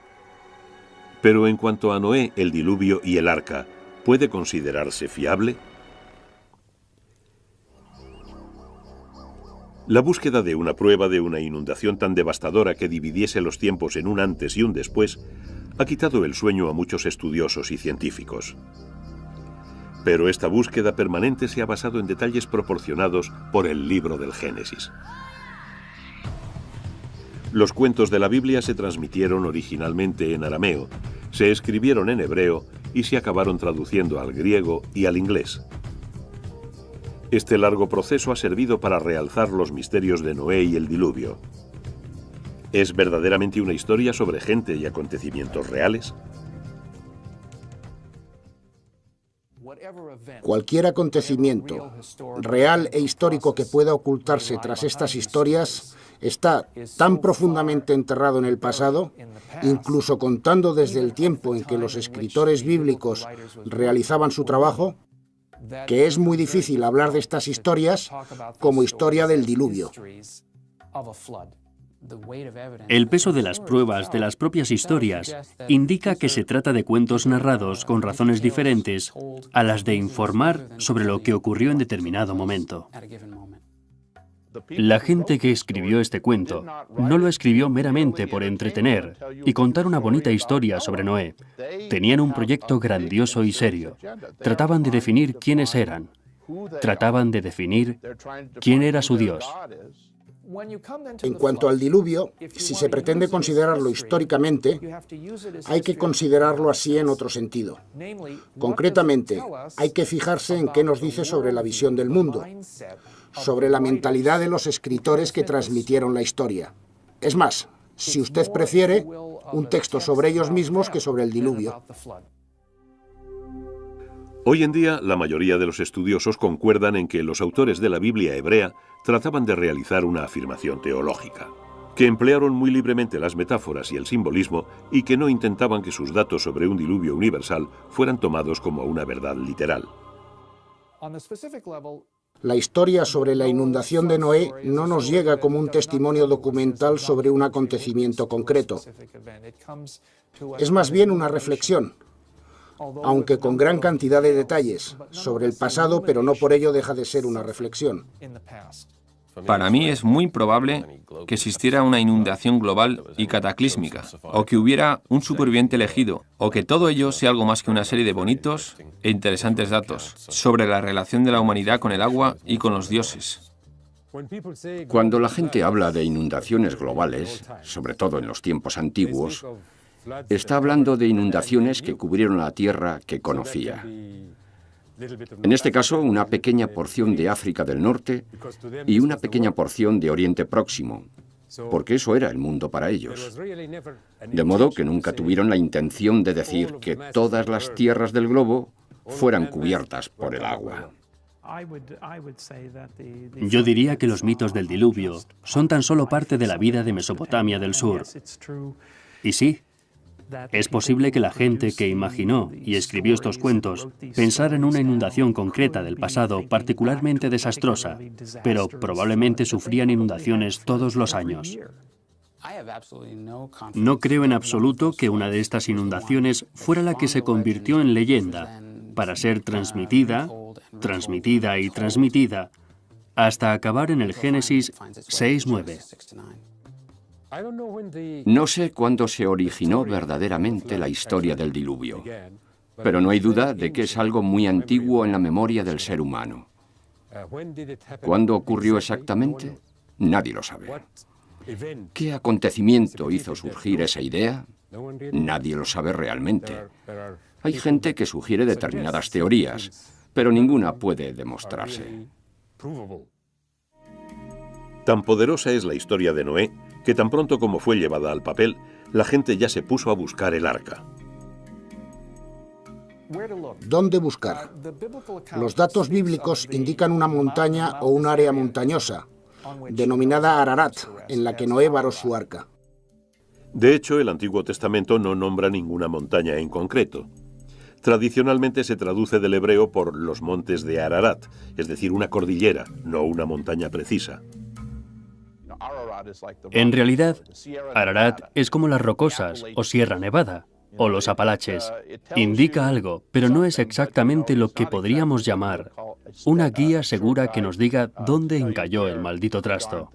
Pero en cuanto a Noé, el diluvio y el arca, ¿puede considerarse fiable? La búsqueda de una prueba de una inundación tan devastadora que dividiese los tiempos en un antes y un después ha quitado el sueño a muchos estudiosos y científicos. Pero esta búsqueda permanente se ha basado en detalles proporcionados por el libro del Génesis. Los cuentos de la Biblia se transmitieron originalmente en arameo, se escribieron en hebreo y se acabaron traduciendo al griego y al inglés. Este largo proceso ha servido para realzar los misterios de Noé y el diluvio. ¿Es verdaderamente una historia sobre gente y acontecimientos reales? Cualquier acontecimiento real e histórico que pueda ocultarse tras estas historias está tan profundamente enterrado en el pasado, incluso contando desde el tiempo en que los escritores bíblicos realizaban su trabajo, que es muy difícil hablar de estas historias como historia del diluvio. El peso de las pruebas de las propias historias indica que se trata de cuentos narrados con razones diferentes a las de informar sobre lo que ocurrió en determinado momento. La gente que escribió este cuento no lo escribió meramente por entretener y contar una bonita historia sobre Noé. Tenían un proyecto grandioso y serio. Trataban de definir quiénes eran. Trataban de definir quién era su Dios. En cuanto al diluvio, si se pretende considerarlo históricamente, hay que considerarlo así en otro sentido. Concretamente, hay que fijarse en qué nos dice sobre la visión del mundo, sobre la mentalidad de los escritores que transmitieron la historia. Es más, si usted prefiere, un texto sobre ellos mismos que sobre el diluvio. Hoy en día, la mayoría de los estudiosos concuerdan en que los autores de la Biblia hebrea trataban de realizar una afirmación teológica, que emplearon muy libremente las metáforas y el simbolismo y que no intentaban que sus datos sobre un diluvio universal fueran tomados como una verdad literal. La historia sobre la inundación de Noé no nos llega como un testimonio documental sobre un acontecimiento concreto. Es más bien una reflexión, aunque con gran cantidad de detalles, sobre el pasado, pero no por ello deja de ser una reflexión. Para mí es muy probable que existiera una inundación global y cataclísmica, o que hubiera un superviviente elegido, o que todo ello sea algo más que una serie de bonitos e interesantes datos sobre la relación de la humanidad con el agua y con los dioses. Cuando la gente habla de inundaciones globales, sobre todo en los tiempos antiguos, está hablando de inundaciones que cubrieron la tierra que conocía. En este caso, una pequeña porción de África del Norte y una pequeña porción de Oriente Próximo, porque eso era el mundo para ellos. De modo que nunca tuvieron la intención de decir que todas las tierras del globo fueran cubiertas por el agua. Yo diría que los mitos del diluvio son tan solo parte de la vida de Mesopotamia del Sur. Y sí, Es posible que la gente que imaginó y escribió estos cuentos pensara en una inundación concreta del pasado particularmente desastrosa, pero probablemente sufrían inundaciones todos los años. No creo en absoluto que una de estas inundaciones fuera la que se convirtió en leyenda, para ser transmitida, transmitida y transmitida, hasta acabar en el Génesis 6:9. No sé cuándo se originó verdaderamente la historia del diluvio, pero no hay duda de que es algo muy antiguo en la memoria del ser humano. ¿Cuándo ocurrió exactamente? Nadie lo sabe. ¿Qué acontecimiento hizo surgir esa idea? Nadie lo sabe realmente. Hay gente que sugiere determinadas teorías, pero ninguna puede demostrarse. Tan poderosa es la historia de Noé que tan pronto como fue llevada al papel, la gente ya se puso a buscar el arca. ¿Dónde buscar? Los datos bíblicos indican una montaña o un área montañosa, denominada Ararat, en la que Noé varó su arca. De hecho, el Antiguo Testamento no nombra ninguna montaña en concreto. Tradicionalmente se traduce del hebreo por los montes de Ararat, es decir, una cordillera, no una montaña precisa. En realidad, Ararat es como las Rocosas o Sierra Nevada o los Apalaches. Indica algo, pero no es exactamente lo que podríamos llamar una guía segura que nos diga dónde encalló el maldito trasto.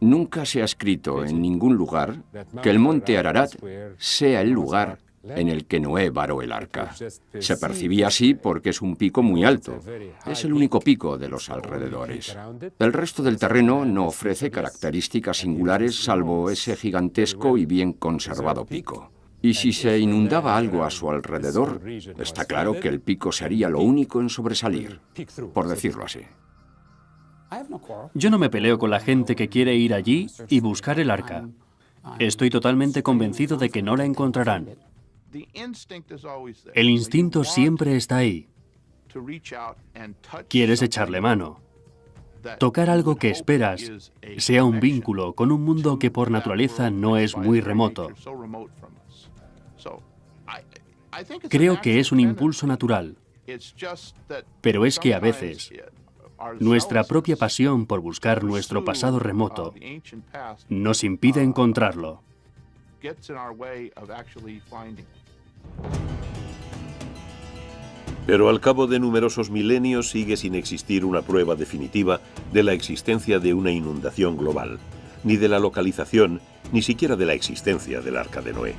Nunca se ha escrito en ningún lugar que el monte Ararat sea el lugar en el que Noé varó el arca. Se percibía así porque es un pico muy alto. Es el único pico de los alrededores. El resto del terreno no ofrece características singulares salvo ese gigantesco y bien conservado pico. Y si se inundaba algo a su alrededor, está claro que el pico sería lo único en sobresalir, por decirlo así. Yo no me peleo con la gente que quiere ir allí y buscar el arca. Estoy totalmente convencido de que no la encontrarán. El instinto siempre está ahí. Quieres echarle mano. Tocar algo que esperas, sea un vínculo con un mundo que por naturaleza no es muy remoto. Creo que es un impulso natural, pero es que a veces nuestra propia pasión por buscar nuestro pasado remoto nos impide encontrarlo. Pero al cabo de numerosos milenios sigue sin existir una prueba definitiva de la existencia de una inundación global, ni de la localización, ni siquiera de la existencia del Arca de Noé.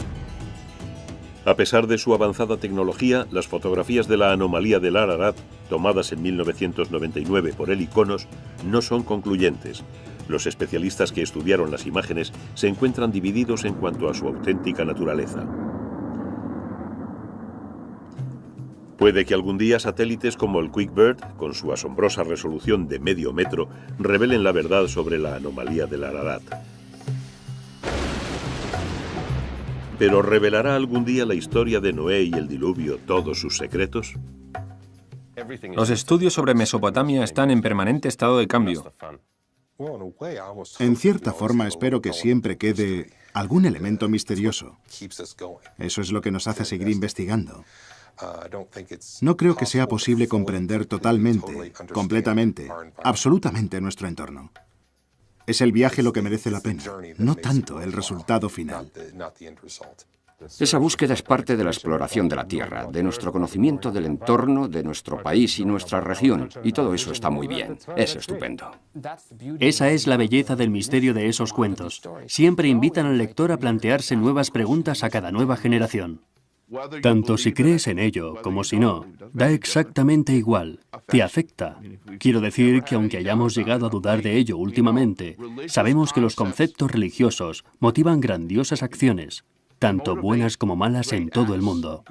A pesar de su avanzada tecnología, las fotografías de la anomalía del Ararat, tomadas en 1999 por el ICONOS, no son concluyentes. Los especialistas que estudiaron las imágenes se encuentran divididos en cuanto a su auténtica naturaleza. Puede que algún día satélites como el QuickBird, con su asombrosa resolución de medio metro, revelen la verdad sobre la anomalía del Ararat. ¿Pero revelará algún día la historia de Noé y el diluvio todos sus secretos? Los estudios sobre Mesopotamia están en permanente estado de cambio. En cierta forma espero que siempre quede algún elemento misterioso. Eso es lo que nos hace seguir investigando. No creo que sea posible comprender totalmente, completamente, absolutamente nuestro entorno. Es el viaje lo que merece la pena, no tanto el resultado final. Esa búsqueda es parte de la exploración de la Tierra, de nuestro conocimiento del entorno, de nuestro país y nuestra región, y todo eso está muy bien, es estupendo. Esa es la belleza del misterio de esos cuentos. Siempre invitan al lector a plantearse nuevas preguntas a cada nueva generación. Tanto si crees en ello como si no, da exactamente igual, te afecta. Quiero decir que aunque hayamos llegado a dudar de ello últimamente, sabemos que los conceptos religiosos motivan grandiosas acciones, tanto buenas como malas en todo el mundo.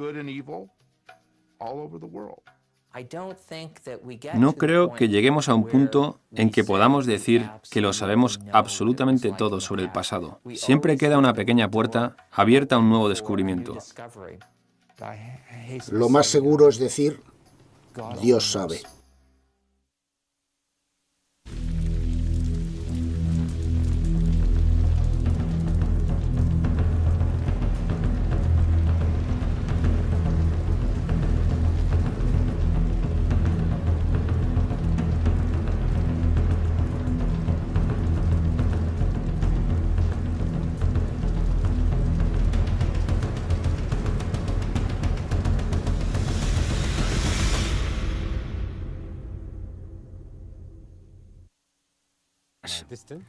No creo que lleguemos a un punto en que podamos decir que lo sabemos absolutamente todo sobre el pasado. Siempre queda una pequeña puerta abierta a un nuevo descubrimiento. Lo más seguro es decir, Dios sabe. imágenes.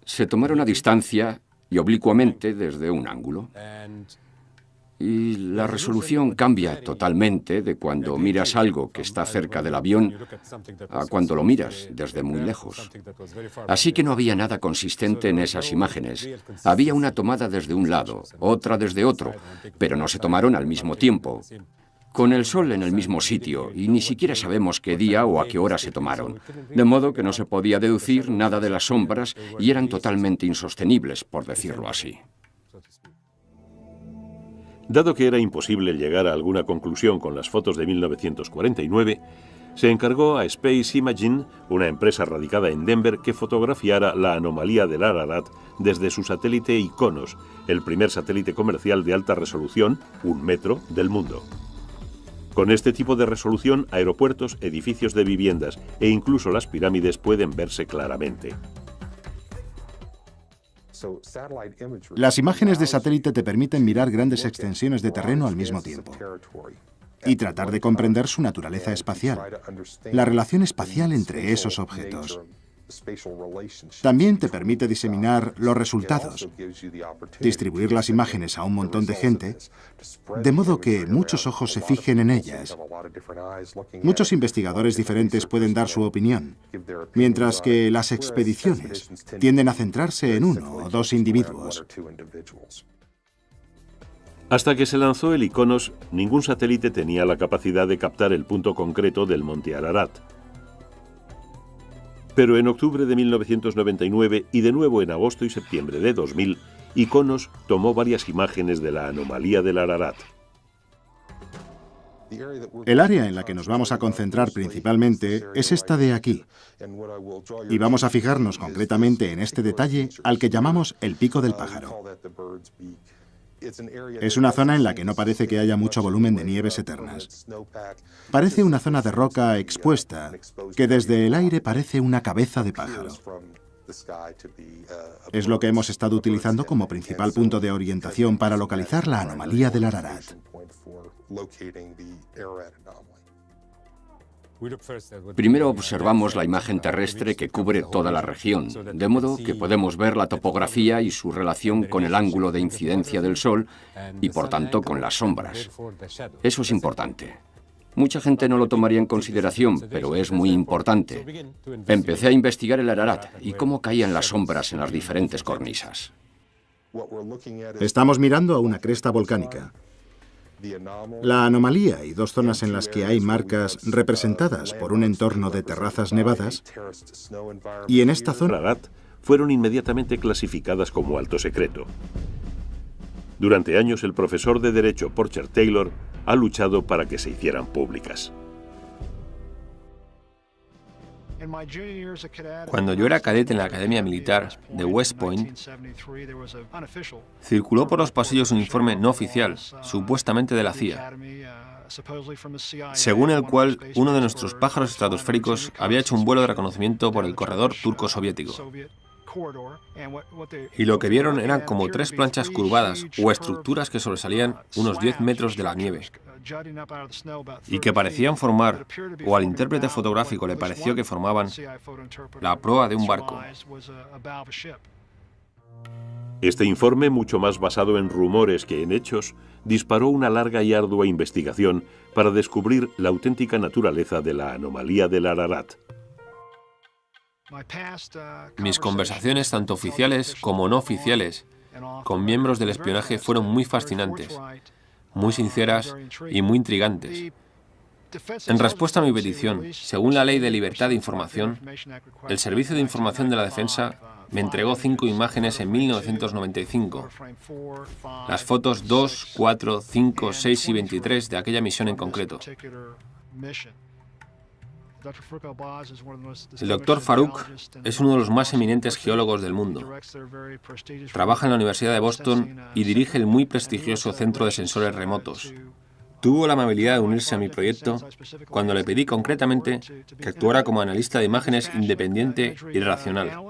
Se tomaron a distancia y oblicuamente desde un ángulo. Y la resolución cambia totalmente de cuando miras algo que está cerca del avión a cuando lo miras desde muy lejos. Así que no había nada consistente en esas imágenes. Había una tomada desde un lado, otra desde otro, pero no se tomaron al mismo tiempo, con el sol en el mismo sitio, y ni siquiera sabemos qué día o a qué hora se tomaron. De modo que no se podía deducir nada de las sombras y eran totalmente insostenibles, por decirlo así. Dado que era imposible llegar a alguna conclusión con las fotos de 1949, se encargó a Space Imaging, una empresa radicada en Denver, que fotografiara la anomalía del Ararat desde su satélite Iconos, el primer satélite comercial de alta resolución, 1 metro, del mundo. Con este tipo de resolución, aeropuertos, edificios de viviendas e incluso las pirámides pueden verse claramente. Las imágenes de satélite te permiten mirar grandes extensiones de terreno al mismo tiempo y tratar de comprender su naturaleza espacial, la relación espacial entre esos objetos. También te permite diseminar los resultados, distribuir las imágenes a un montón de gente, de modo que muchos ojos se fijen en ellas. Muchos investigadores diferentes pueden dar su opinión, mientras que las expediciones tienden a centrarse en uno o dos individuos. Hasta que se lanzó el Iconos, ningún satélite tenía la capacidad de captar el punto concreto del monte Ararat. Pero en octubre de 1999 y de nuevo en agosto y septiembre de 2000, Iconos tomó varias imágenes de la anomalía del Ararat. El área en la que nos vamos a concentrar principalmente es esta de aquí. Y vamos a fijarnos concretamente en este detalle al que llamamos el pico del pájaro. Es una zona en la que no parece que haya mucho volumen de nieves eternas. Parece una zona de roca expuesta, que desde el aire parece una cabeza de pájaro. Es lo que hemos estado utilizando como principal punto de orientación para localizar la anomalía del Ararat. Primero observamos la imagen terrestre que cubre toda la región, de modo que podemos ver la topografía y su relación con el ángulo de incidencia del Sol y, por tanto, con las sombras. Eso es importante. Mucha gente no lo tomaría en consideración, pero es muy importante. Empecé a investigar el Ararat y cómo caían las sombras en las diferentes cornisas. Estamos mirando a una cresta volcánica. La anomalía y dos zonas en las que hay marcas representadas por un entorno de terrazas nevadas, y en esta zona Ararat fueron inmediatamente clasificadas como alto secreto. Durante años el profesor de Derecho Porcher Taylor ha luchado para que se hicieran públicas. Cuando yo era cadete en la Academia Militar de West Point, circuló por los pasillos un informe no oficial, supuestamente de la CIA, según el cual uno de nuestros pájaros estratosféricos había hecho un vuelo de reconocimiento por el corredor turco-soviético. Y lo que vieron eran como 3 planchas curvadas o estructuras que sobresalían unos 10 metros de la nieve y que parecían formar, o al intérprete fotográfico le pareció que formaban, la proa de un barco. Este informe, mucho más basado en rumores que en hechos, disparó una larga y ardua investigación para descubrir la auténtica naturaleza de la anomalía del Ararat. Mis conversaciones, tanto oficiales como no oficiales, con miembros del espionaje fueron muy fascinantes, muy sinceras y muy intrigantes. En respuesta a mi petición, según la Ley de Libertad de Información, el Servicio de Información de la Defensa me entregó 5 imágenes en 1995. Las fotos 2, 4, 5, 6 y 23 de aquella misión en concreto. El Dr. Farouk es uno de los más eminentes geólogos del mundo. Trabaja en la Universidad de Boston y dirige el muy prestigioso Centro de Sensores Remotos. Tuvo la amabilidad de unirse a mi proyecto cuando le pedí concretamente que actuara como analista de imágenes independiente y racional.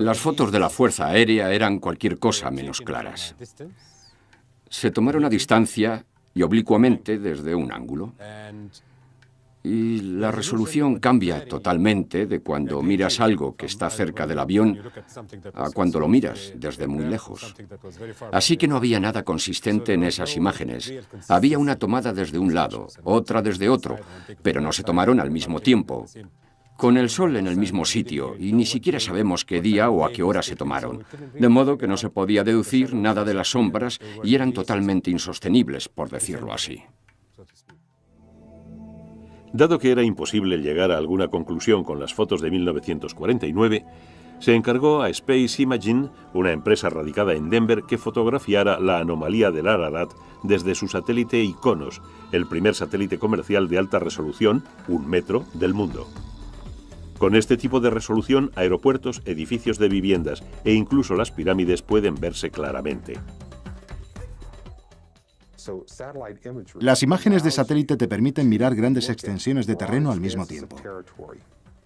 Las fotos de la Fuerza Aérea eran cualquier cosa menos claras. Se tomaron a distancia y oblicuamente desde un ángulo. Y la resolución cambia totalmente de cuando miras algo que está cerca del avión a cuando lo miras desde muy lejos. Así que no había nada consistente en esas imágenes. Había una tomada desde un lado, otra desde otro, pero no se tomaron al mismo tiempo, con el sol en el mismo sitio, y ni siquiera sabemos qué día o a qué hora se tomaron. De modo que no se podía deducir nada de las sombras y eran totalmente insostenibles, por decirlo así. Dado que era imposible llegar a alguna conclusión con las fotos de 1949, se encargó a Space Imaging, una empresa radicada en Denver, que fotografiara la anomalía del Ararat desde su satélite Iconos, el primer satélite comercial de alta resolución, 1 metro, del mundo. Con este tipo de resolución, aeropuertos, edificios de viviendas e incluso las pirámides pueden verse claramente. Las imágenes de satélite te permiten mirar grandes extensiones de terreno al mismo tiempo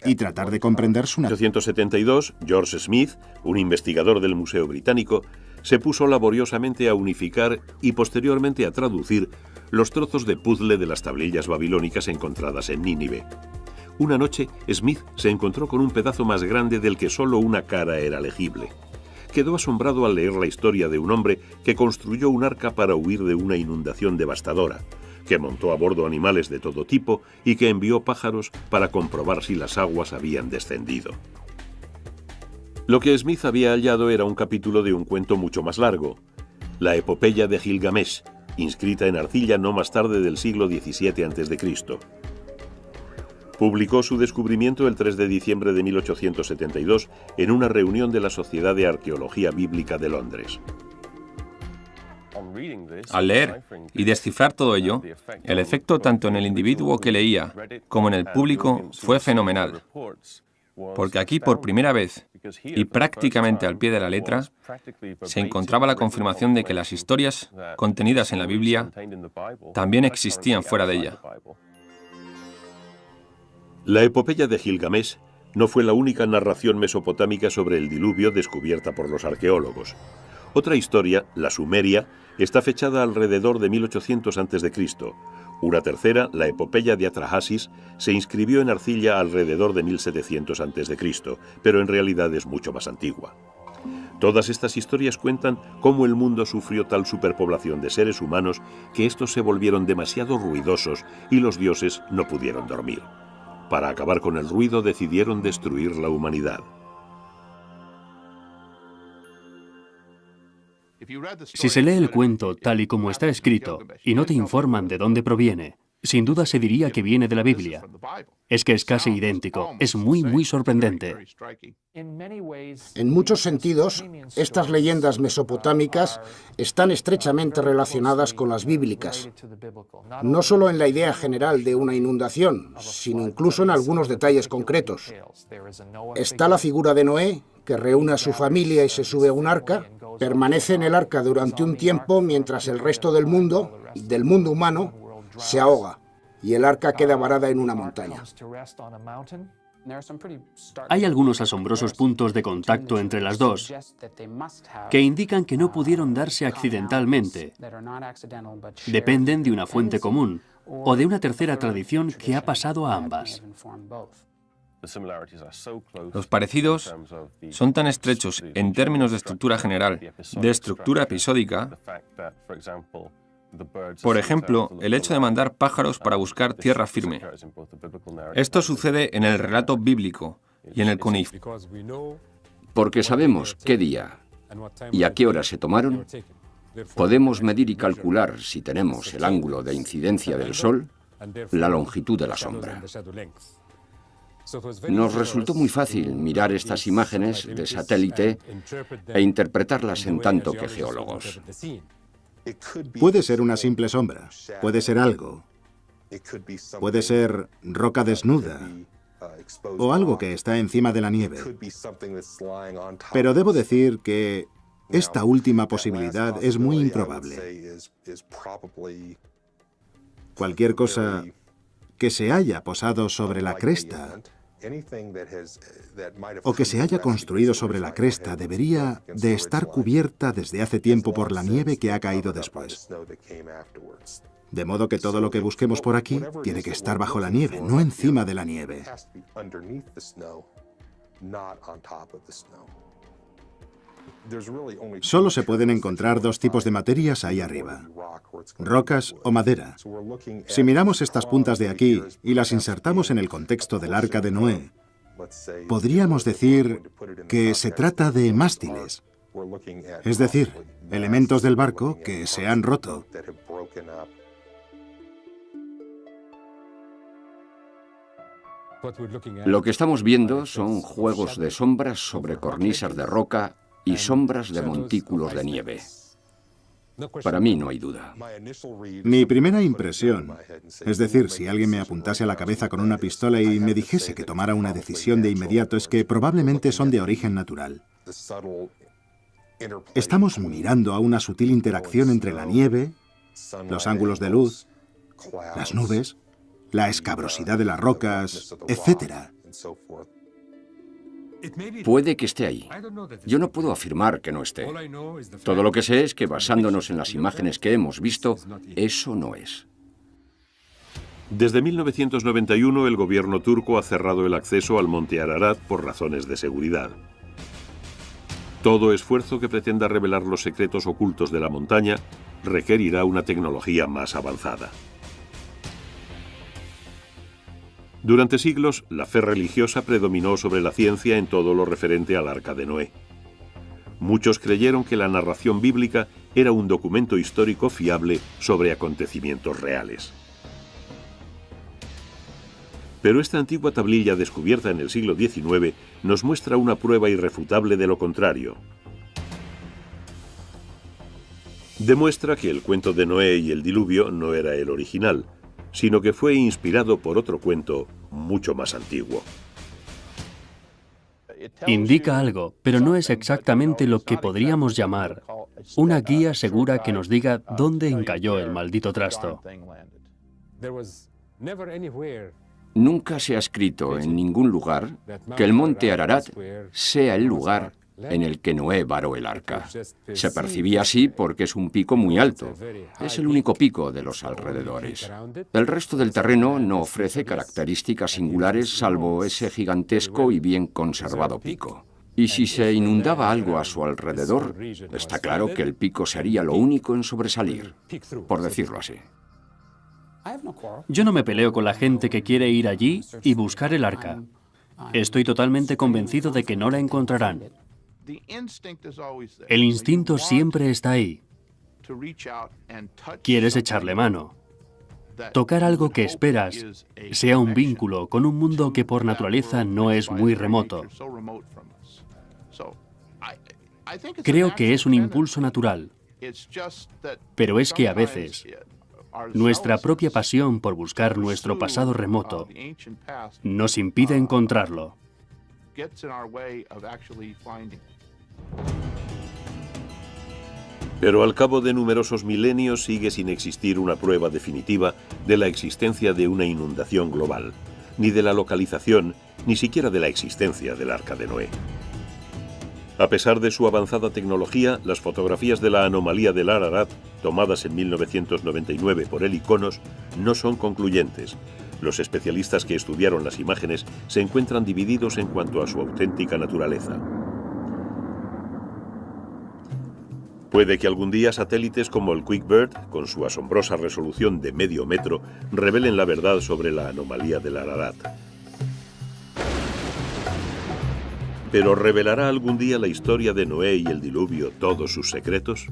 y tratar de comprender su En 1972, George Smith, un investigador del Museo Británico, se puso laboriosamente a unificar y posteriormente a traducir los trozos de puzzle de las tablillas babilónicas encontradas en Nínive. Una noche, Smith se encontró con un pedazo más grande del que solo una cara era legible. Quedó asombrado al leer la historia de un hombre que construyó un arca para huir de una inundación devastadora, que montó a bordo animales de todo tipo y que envió pájaros para comprobar si las aguas habían descendido. Lo que Smith había hallado era un capítulo de un cuento mucho más largo, la epopeya de Gilgamesh, inscrita en arcilla no más tarde del siglo XVII a.C. Publicó su descubrimiento el 3 de diciembre de 1872 en una reunión de la Sociedad de Arqueología Bíblica de Londres. Al leer y descifrar todo ello, el efecto tanto en el individuo que leía como en el público fue fenomenal. Porque aquí por primera vez, y prácticamente al pie de la letra, se encontraba la confirmación de que las historias contenidas en la Biblia también existían fuera de ella. La epopeya de Gilgamesh no fue la única narración mesopotámica sobre el diluvio descubierta por los arqueólogos. Otra historia, la sumeria, está fechada alrededor de 1800 a.C. Una tercera, la epopeya de Atrahasis, se inscribió en arcilla alrededor de 1700 a.C., pero en realidad es mucho más antigua. Todas estas historias cuentan cómo el mundo sufrió tal superpoblación de seres humanos que estos se volvieron demasiado ruidosos y los dioses no pudieron dormir. Para acabar con el ruido decidieron destruir la humanidad. Si se lee el cuento tal y como está escrito y no te informan de dónde proviene, sin duda se diría que viene de la Biblia. Es que es casi idéntico, es muy sorprendente. En muchos sentidos, estas leyendas mesopotámicas están estrechamente relacionadas con las bíblicas, no solo en la idea general de una inundación, sino incluso en algunos detalles concretos. Está la figura de Noé, que reúne a su familia y se sube a un arca, permanece en el arca durante un tiempo mientras el resto del mundo humano, se ahoga y el arca queda varada en una montaña. Hay algunos asombrosos puntos de contacto entre las dos que indican que no pudieron darse accidentalmente. Dependen de una fuente común o de una tercera tradición que ha pasado a ambas. Los parecidos son tan estrechos en términos de estructura general, de estructura episódica. Por ejemplo, el hecho de mandar pájaros para buscar tierra firme. Esto sucede en el relato bíblico y en el cuneiforme. Porque sabemos qué día y a qué hora se tomaron, podemos medir y calcular, si tenemos el ángulo de incidencia del Sol, la longitud de la sombra. Nos resultó muy fácil mirar estas imágenes de satélite e interpretarlas en tanto que geólogos. Puede ser una simple sombra, puede ser algo, puede ser roca desnuda o algo que está encima de la nieve. Pero debo decir que esta última posibilidad es muy improbable. Cualquier cosa que se haya posado sobre la cresta o que se haya construido sobre la cresta debería de estar cubierta desde hace tiempo por la nieve que ha caído después. De modo que todo lo que busquemos por aquí tiene que estar bajo la nieve, no encima de la nieve. Solo se pueden encontrar dos tipos de materias ahí arriba: rocas o madera. Si miramos estas puntas de aquí y las insertamos en el contexto del Arca de Noé, podríamos decir que se trata de mástiles, es decir, elementos del barco que se han roto. Lo que estamos viendo son juegos de sombras sobre cornisas de roca y sombras de montículos de nieve. Para mí no hay duda. Mi primera impresión, es decir, si alguien me apuntase a la cabeza con una pistola y me dijese que tomara una decisión de inmediato, es que probablemente son de origen natural. Estamos mirando a una sutil interacción entre la nieve, los ángulos de luz, las nubes, la escabrosidad de las rocas, etc. Puede que esté ahí. Yo no puedo afirmar que no esté. Todo lo que sé es que, basándonos en las imágenes que hemos visto, eso no es. Desde 1991, el gobierno turco ha cerrado el acceso al monte Ararat por razones de seguridad. Todo esfuerzo que pretenda revelar los secretos ocultos de la montaña requerirá una tecnología más avanzada. Durante siglos, la fe religiosa predominó sobre la ciencia en todo lo referente al Arca de Noé. Muchos creyeron que la narración bíblica era un documento histórico fiable sobre acontecimientos reales. Pero esta antigua tablilla descubierta en el siglo XIX nos muestra una prueba irrefutable de lo contrario. Demuestra que el cuento de Noé y el diluvio no era el original, sino que fue inspirado por otro cuento mucho más antiguo. Indica algo, pero no es exactamente lo que podríamos llamar una guía segura que nos diga dónde encalló el maldito trasto. Nunca se ha escrito en ningún lugar que el monte Ararat sea el lugar en el que Noé varó el arca. Se percibía así porque es un pico muy alto. Es el único pico de los alrededores. El resto del terreno no ofrece características singulares salvo ese gigantesco y bien conservado pico. Y si se inundaba algo a su alrededor, está claro que el pico sería lo único en sobresalir, por decirlo así. Yo no me peleo con la gente que quiere ir allí y buscar el arca. Estoy totalmente convencido de que no la encontrarán. El instinto siempre está ahí. Quieres echarle mano. Tocar algo que esperas, sea un vínculo con un mundo que por naturaleza no es muy remoto. Creo que es un impulso natural, pero es que a veces nuestra propia pasión por buscar nuestro pasado remoto nos impide encontrarlo. Pero al cabo de numerosos milenios sigue sin existir una prueba definitiva de la existencia de una inundación global, ni de la localización, ni siquiera de la existencia del Arca de Noé. A pesar de su avanzada tecnología, las fotografías de la anomalía del Ararat, tomadas en 1999 por el ICONOS, no son concluyentes. Los especialistas que estudiaron las imágenes se encuentran divididos en cuanto a su auténtica naturaleza. Puede que algún día satélites como el QuickBird, con su asombrosa resolución de medio metro, revelen la verdad sobre la anomalía del Ararat. ¿Pero revelará algún día la historia de Noé y el diluvio todos sus secretos?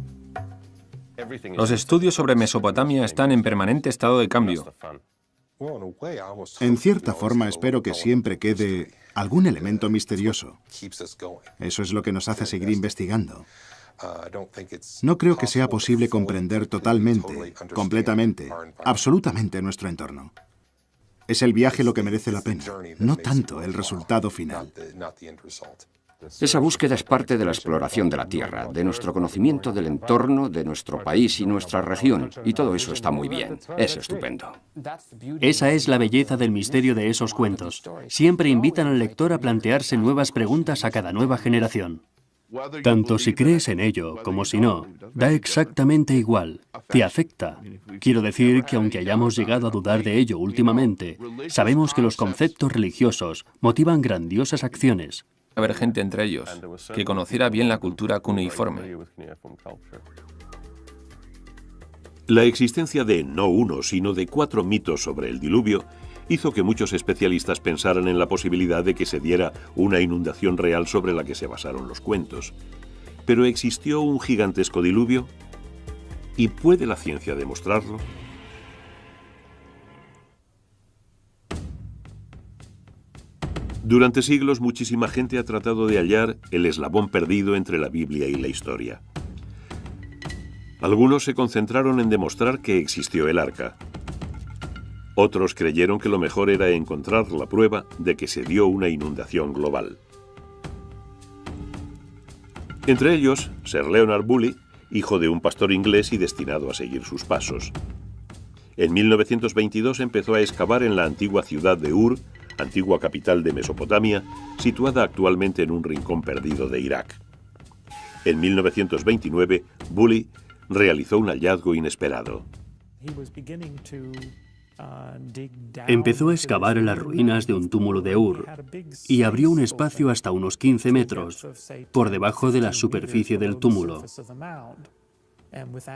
Los estudios sobre Mesopotamia están en permanente estado de cambio. En cierta forma, espero que siempre quede algún elemento misterioso. Eso es lo que nos hace seguir investigando. No creo que sea posible comprender totalmente, completamente, absolutamente nuestro entorno. Es el viaje lo que merece la pena, no tanto el resultado final. Esa búsqueda es parte de la exploración de la Tierra, de nuestro conocimiento del entorno, de nuestro país y nuestra región. Y todo eso está muy bien. Es estupendo. Esa es la belleza del misterio de esos cuentos. Siempre invitan al lector a plantearse nuevas preguntas a cada nueva generación. Tanto si crees en ello como si no, da exactamente igual. Te afecta. Quiero decir que aunque hayamos llegado a dudar de ello últimamente, sabemos que los conceptos religiosos motivan grandiosas acciones. Haber gente entre ellos que conociera bien la cultura cuneiforme. La existencia de no uno, sino de 4 mitos sobre el diluvio hizo que muchos especialistas pensaran en la posibilidad de que se diera una inundación real sobre la que se basaron los cuentos. ¿Pero existió un gigantesco diluvio? ¿Y puede la ciencia demostrarlo? Durante siglos, muchísima gente ha tratado de hallar el eslabón perdido entre la Biblia y la historia. Algunos se concentraron en demostrar que existió el arca. Otros creyeron que lo mejor era encontrar la prueba de que se dio una inundación global. Entre ellos, Sir Leonard Bully, hijo de un pastor inglés y destinado a seguir sus pasos. En 1922 empezó a excavar en la antigua ciudad de Ur, antigua capital de Mesopotamia, situada actualmente en un rincón perdido de Irak. En 1929, Bully realizó un hallazgo inesperado. Empezó a excavar en las ruinas de un túmulo de Ur y abrió un espacio hasta unos 15 metros por debajo de la superficie del túmulo.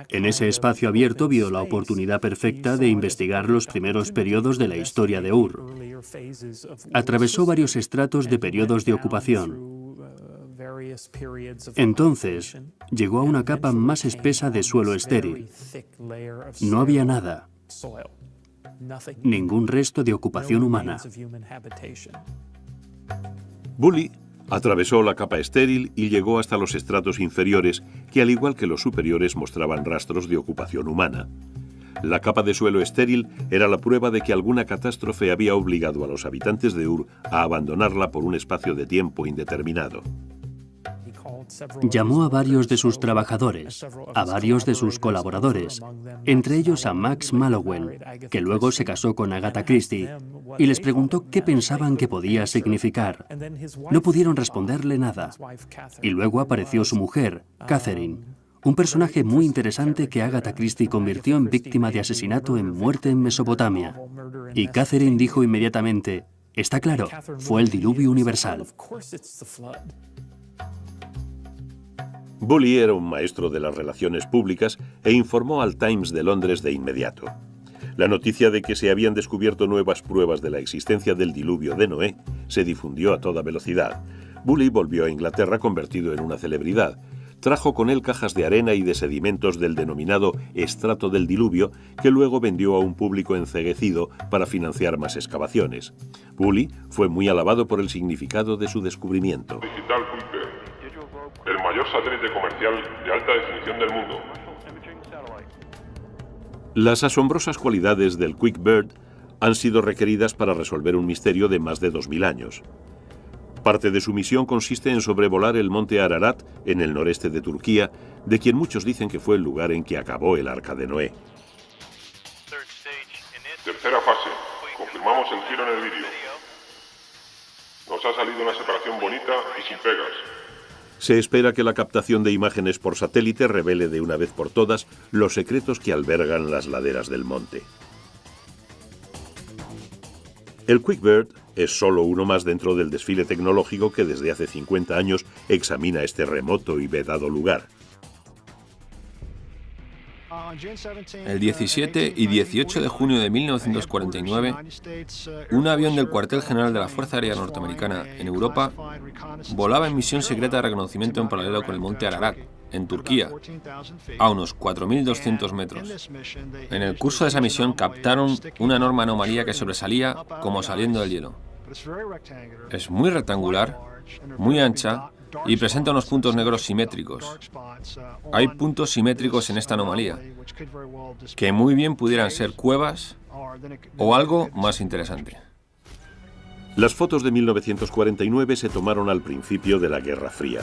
En ese espacio abierto vio la oportunidad perfecta de investigar los primeros periodos de la historia de Ur. Atravesó varios estratos de periodos de ocupación. Entonces, llegó a una capa más espesa de suelo estéril. No había nada. Ningún resto de ocupación humana. Bully atravesó la capa estéril y llegó hasta los estratos inferiores, que al igual que los superiores mostraban rastros de ocupación humana. La capa de suelo estéril era la prueba de que alguna catástrofe había obligado a los habitantes de Ur a abandonarla por un espacio de tiempo indeterminado. Llamó a varios de sus trabajadores, a varios de sus colaboradores, entre ellos a Max Mallowan, que luego se casó con Agatha Christie, y les preguntó qué pensaban que podía significar. No pudieron responderle nada. Y luego apareció su mujer, Catherine, un personaje muy interesante que Agatha Christie convirtió en víctima de asesinato en Muerte en Mesopotamia. Y Catherine dijo inmediatamente, está claro, fue el diluvio universal. Bully era un maestro de las relaciones públicas e informó al Times de Londres de inmediato. La noticia de que se habían descubierto nuevas pruebas de la existencia del diluvio de Noé se difundió a toda velocidad. Bully volvió a Inglaterra convertido en una celebridad. Trajo con él cajas de arena y de sedimentos del denominado estrato del diluvio, que luego vendió a un público enceguecido para financiar más excavaciones. Bully fue muy alabado por el significado de su descubrimiento. Digital Kuiper, el mayor satélite comercial de alta definición del mundo. Las asombrosas cualidades del Quick Bird han sido requeridas para resolver un misterio de más de 2000 años. Parte de su misión consiste en sobrevolar el monte Ararat, en el noreste de Turquía, de quien muchos dicen que fue el lugar en que acabó el Arca de Noé. Tercera fase. Confirmamos el giro en el vídeo. Nos ha salido una separación bonita y sin pegas. Se espera que la captación de imágenes por satélite revele de una vez por todas los secretos que albergan las laderas del monte. El Quick Bird es solo uno más dentro del desfile tecnológico que desde hace 50 años examina este remoto y vedado lugar. El 17 y 18 de junio de 1949, un avión del cuartel general de la Fuerza Aérea Norteamericana en Europa volaba en misión secreta de reconocimiento en paralelo con el monte Ararat, en Turquía, a unos 4.200 metros. En el curso de esa misión captaron una enorme anomalía que sobresalía como saliendo del hielo. Es muy rectangular, muy ancha y presenta unos puntos negros simétricos. Hay puntos simétricos en esta anomalía, que muy bien pudieran ser cuevas o algo más interesante. Las fotos de 1949 se tomaron al principio de la Guerra Fría.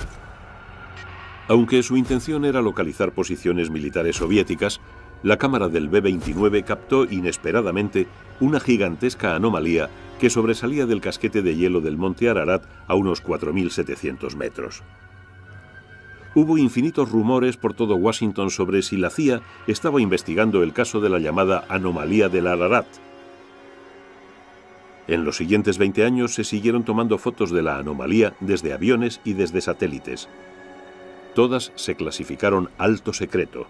Aunque su intención era localizar posiciones militares soviéticas, la cámara del B-29 captó inesperadamente una gigantesca anomalía que sobresalía del casquete de hielo del monte Ararat a unos 4.700 metros. Hubo infinitos rumores por todo Washington sobre si la CIA estaba investigando el caso de la llamada anomalía del Ararat. En los siguientes 20 años se siguieron tomando fotos de la anomalía desde aviones y desde satélites. Todas se clasificaron alto secreto.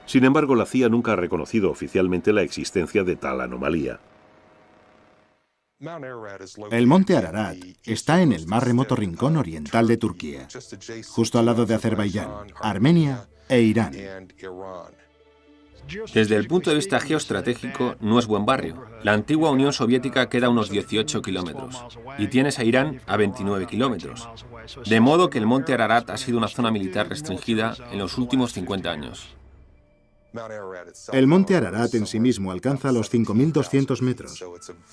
Sin embargo, la CIA nunca ha reconocido oficialmente la existencia de tal anomalía. El monte Ararat está en el más remoto rincón oriental de Turquía, justo al lado de Azerbaiyán, Armenia e Irán. Desde el punto de vista geoestratégico, no es buen barrio. La antigua Unión Soviética queda a unos 18 kilómetros y tienes a Irán a 29 kilómetros. De modo que el monte Ararat ha sido una zona militar restringida en los últimos 50 años. El monte Ararat en sí mismo alcanza los 5.200 metros,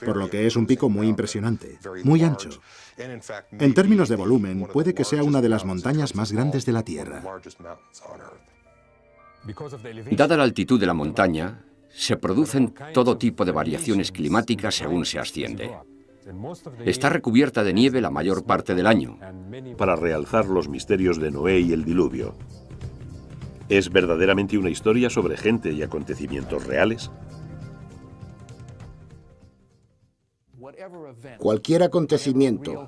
por lo que es un pico muy impresionante, muy ancho. En términos de volumen, puede que sea una de las montañas más grandes de la Tierra. Dada la altitud de la montaña, se producen todo tipo de variaciones climáticas según se asciende. Está recubierta de nieve la mayor parte del año. Para realzar los misterios de Noé y el diluvio. ¿Es verdaderamente una historia sobre gente y acontecimientos reales? Cualquier acontecimiento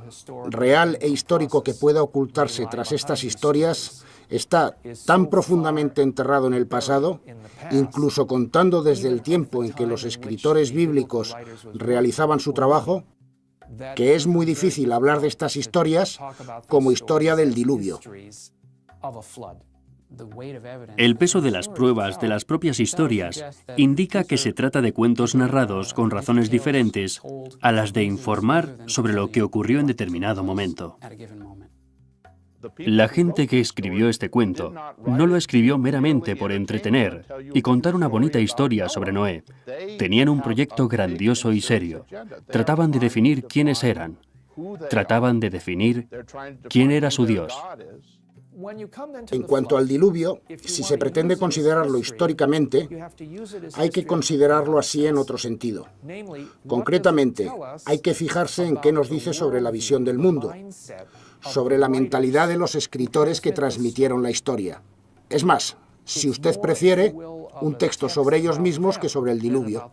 real e histórico que pueda ocultarse tras estas historias está tan profundamente enterrado en el pasado, incluso contando desde el tiempo en que los escritores bíblicos realizaban su trabajo, que es muy difícil hablar de estas historias como historia del diluvio. El peso de las pruebas de las propias historias indica que se trata de cuentos narrados con razones diferentes a las de informar sobre lo que ocurrió en determinado momento. La gente que escribió este cuento no lo escribió meramente por entretener y contar una bonita historia sobre Noé. Tenían un proyecto grandioso y serio. Trataban de definir quiénes eran. Trataban de definir quién era su Dios. En cuanto al diluvio, si se pretende considerarlo históricamente, hay que considerarlo así en otro sentido. Concretamente, hay que fijarse en qué nos dice sobre la visión del mundo, sobre la mentalidad de los escritores que transmitieron la historia. Es más, si usted prefiere, un texto sobre ellos mismos que sobre el diluvio.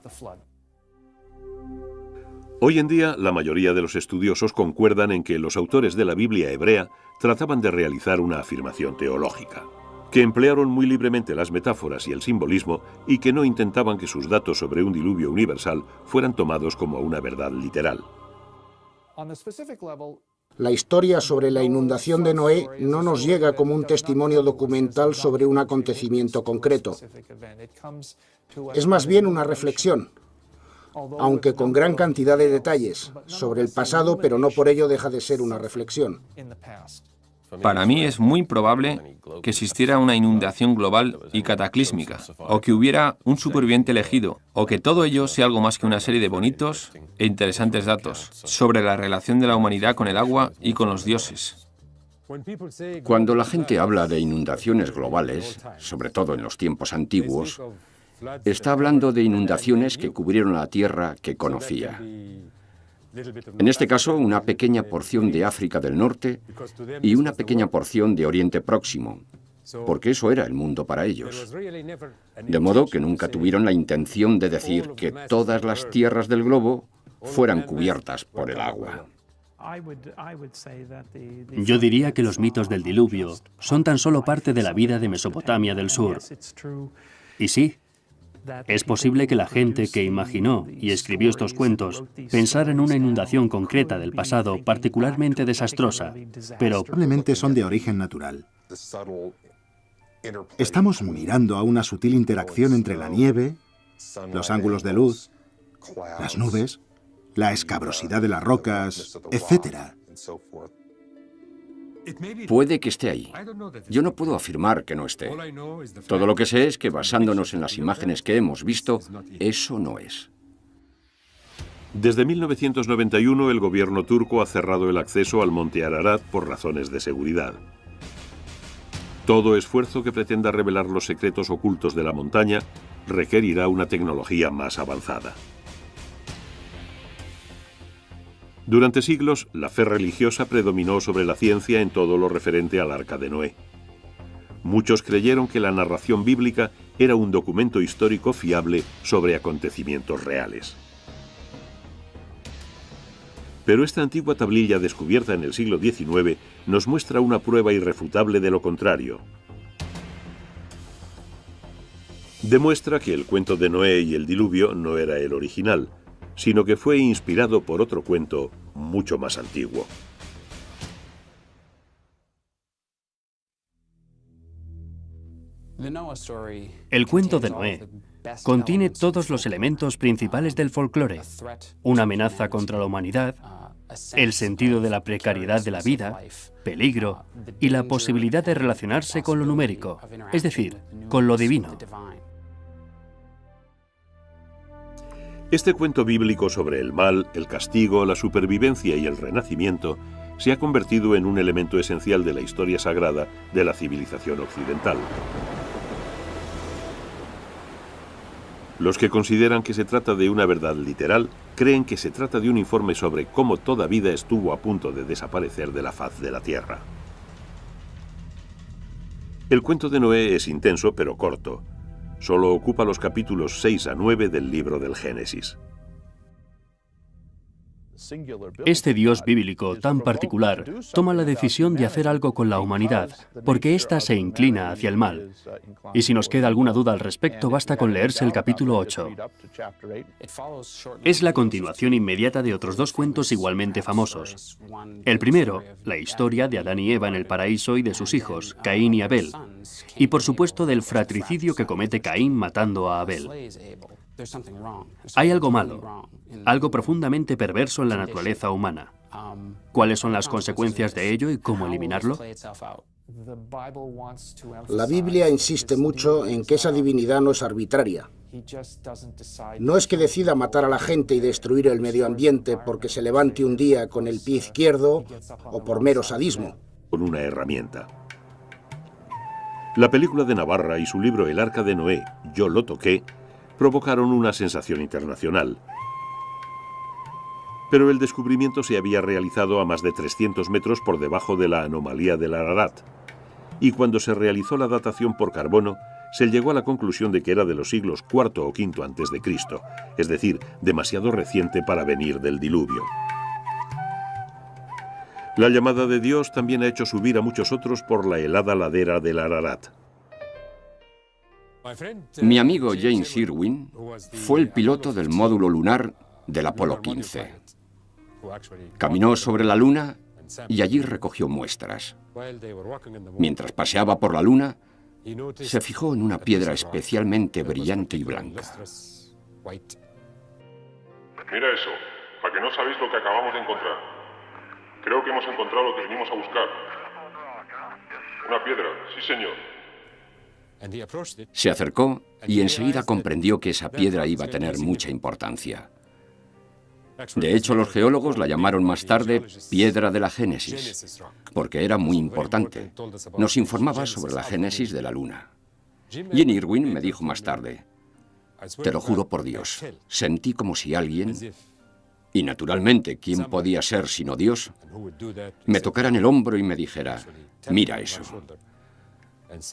Hoy en día, la mayoría de los estudiosos concuerdan en que los autores de la Biblia hebrea trataban de realizar una afirmación teológica, que emplearon muy libremente las metáforas y el simbolismo y que no intentaban que sus datos sobre un diluvio universal fueran tomados como una verdad literal. La historia sobre la inundación de Noé no nos llega como un testimonio documental sobre un acontecimiento concreto. Es más bien una reflexión, aunque con gran cantidad de detalles, sobre el pasado, pero no por ello deja de ser una reflexión. Para mí es muy probable que existiera una inundación global y cataclísmica, o que hubiera un superviviente elegido, o que todo ello sea algo más que una serie de bonitos e interesantes datos sobre la relación de la humanidad con el agua y con los dioses. Cuando la gente habla de inundaciones globales, sobre todo en los tiempos antiguos, está hablando de inundaciones que cubrieron la tierra que conocía. En este caso, una pequeña porción de África del Norte y una pequeña porción de Oriente Próximo, porque eso era el mundo para ellos. De modo que nunca tuvieron la intención de decir que todas las tierras del globo fueran cubiertas por el agua. Yo diría que los mitos del diluvio son tan solo parte de la vida de Mesopotamia del Sur. Y sí, es posible que la gente que imaginó y escribió estos cuentos pensara en una inundación concreta del pasado particularmente desastrosa, pero probablemente son de origen natural. Estamos mirando a una sutil interacción entre la nieve, los ángulos de luz, las nubes, la escabrosidad de las rocas, etc. Puede que esté ahí. Yo no puedo afirmar que no esté. Todo lo que sé es que basándonos en las imágenes que hemos visto, eso no es. Desde 1991 el gobierno turco ha cerrado el acceso al monte Ararat por razones de seguridad. Todo esfuerzo que pretenda revelar los secretos ocultos de la montaña requerirá una tecnología más avanzada. Durante siglos, la fe religiosa predominó sobre la ciencia en todo lo referente al Arca de Noé. Muchos creyeron que la narración bíblica era un documento histórico fiable sobre acontecimientos reales. Pero esta antigua tablilla descubierta en el siglo XIX nos muestra una prueba irrefutable de lo contrario. Demuestra que el cuento de Noé y el diluvio no era el original, sino que fue inspirado por otro cuento mucho más antiguo. El cuento de Noé contiene todos los elementos principales del folclore: una amenaza contra la humanidad, el sentido de la precariedad de la vida, peligro y la posibilidad de relacionarse con lo numérico, es decir, con lo divino. Este cuento bíblico sobre el mal, el castigo, la supervivencia y el renacimiento se ha convertido en un elemento esencial de la historia sagrada de la civilización occidental. Los que consideran que se trata de una verdad literal creen que se trata de un informe sobre cómo toda vida estuvo a punto de desaparecer de la faz de la Tierra. El cuento de Noé es intenso pero corto. Solo ocupa los capítulos 6 a 9 del libro del Génesis. Este Dios bíblico tan particular toma la decisión de hacer algo con la humanidad, porque ésta se inclina hacia el mal. Y si nos queda alguna duda al respecto, basta con leerse el capítulo 8. Es la continuación inmediata de otros dos cuentos igualmente famosos. El primero, la historia de Adán y Eva en el paraíso y de sus hijos, Caín y Abel. Y por supuesto del fratricidio que comete Caín matando a Abel. Hay algo malo, algo profundamente perverso en la naturaleza humana. ¿Cuáles son las consecuencias de ello y cómo eliminarlo? La Biblia insiste mucho en que esa divinidad no es arbitraria. No es que decida matar a la gente y destruir el medio ambiente porque se levante un día con el pie izquierdo o por mero sadismo. Con una herramienta. La película de Navarra y su libro El Arca de Noé, Yo lo toqué, provocaron una sensación internacional. Pero el descubrimiento se había realizado a más de 300 metros por debajo de la anomalía del Ararat. Y cuando se realizó la datación por carbono, se llegó a la conclusión de que era de los siglos IV o V antes de Cristo, es decir, demasiado reciente para venir del diluvio. La llamada de Dios también ha hecho subir a muchos otros por la helada ladera del Ararat. Mi amigo James Irwin fue el piloto del módulo lunar del Apolo 15. Caminó sobre la Luna y allí recogió muestras. Mientras paseaba por la Luna, se fijó en una piedra especialmente brillante y blanca. Mira eso, a que no sabéis lo que acabamos de encontrar. Creo que hemos encontrado lo que vinimos a buscar. Una piedra, sí señor. Se acercó y enseguida comprendió que esa piedra iba a tener mucha importancia. De hecho, los geólogos la llamaron más tarde Piedra de la Génesis, porque era muy importante. Nos informaba sobre la génesis de la Luna. Jim Irwin me dijo más tarde: te lo juro por Dios, sentí como si alguien, y naturalmente, ¿quién podía ser sino Dios?, me tocara en el hombro y me dijera: mira eso.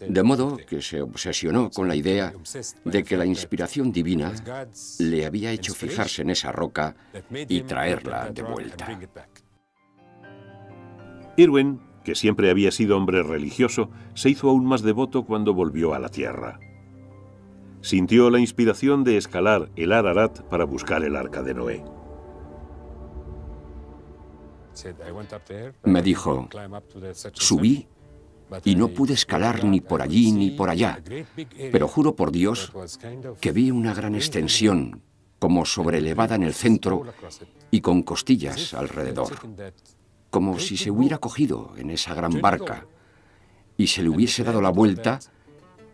De modo que se obsesionó con la idea de que la inspiración divina le había hecho fijarse en esa roca y traerla de vuelta. Irwin, que siempre había sido hombre religioso, se hizo aún más devoto cuando volvió a la Tierra. Sintió la inspiración de escalar el Ararat para buscar el Arca de Noé. Me dijo: subí y no pude escalar ni por allí ni por allá, pero juro por Dios que vi una gran extensión, como sobrelevada en el centro y con costillas alrededor, como si se hubiera cogido en esa gran barca y se le hubiese dado la vuelta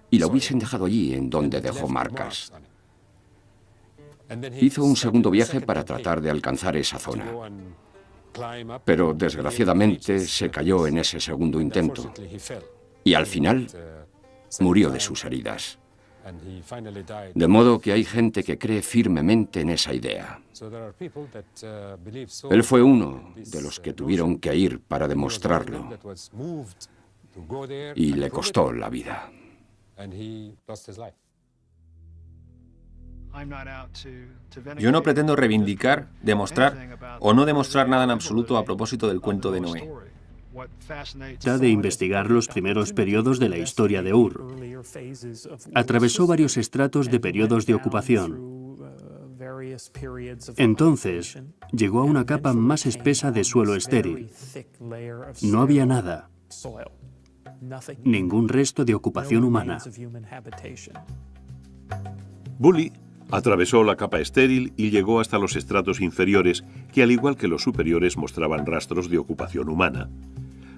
y la hubiesen dejado allí en donde dejó marcas. Hizo un segundo viaje para tratar de alcanzar esa zona, pero desgraciadamente se cayó en ese segundo intento y al final murió de sus heridas. De modo que hay gente que cree firmemente en esa idea. Él fue uno de los que tuvieron que ir para demostrarlo y le costó la vida. Yo no pretendo reivindicar, demostrar o no demostrar nada en absoluto a propósito del cuento de Noé. Trata de investigar los primeros periodos de la historia de Ur. Atravesó varios estratos de periodos de ocupación. Entonces, llegó a una capa más espesa de suelo estéril. No había nada. Ningún resto de ocupación humana. Bully atravesó la capa estéril y llegó hasta los estratos inferiores, que al igual que los superiores mostraban rastros de ocupación humana.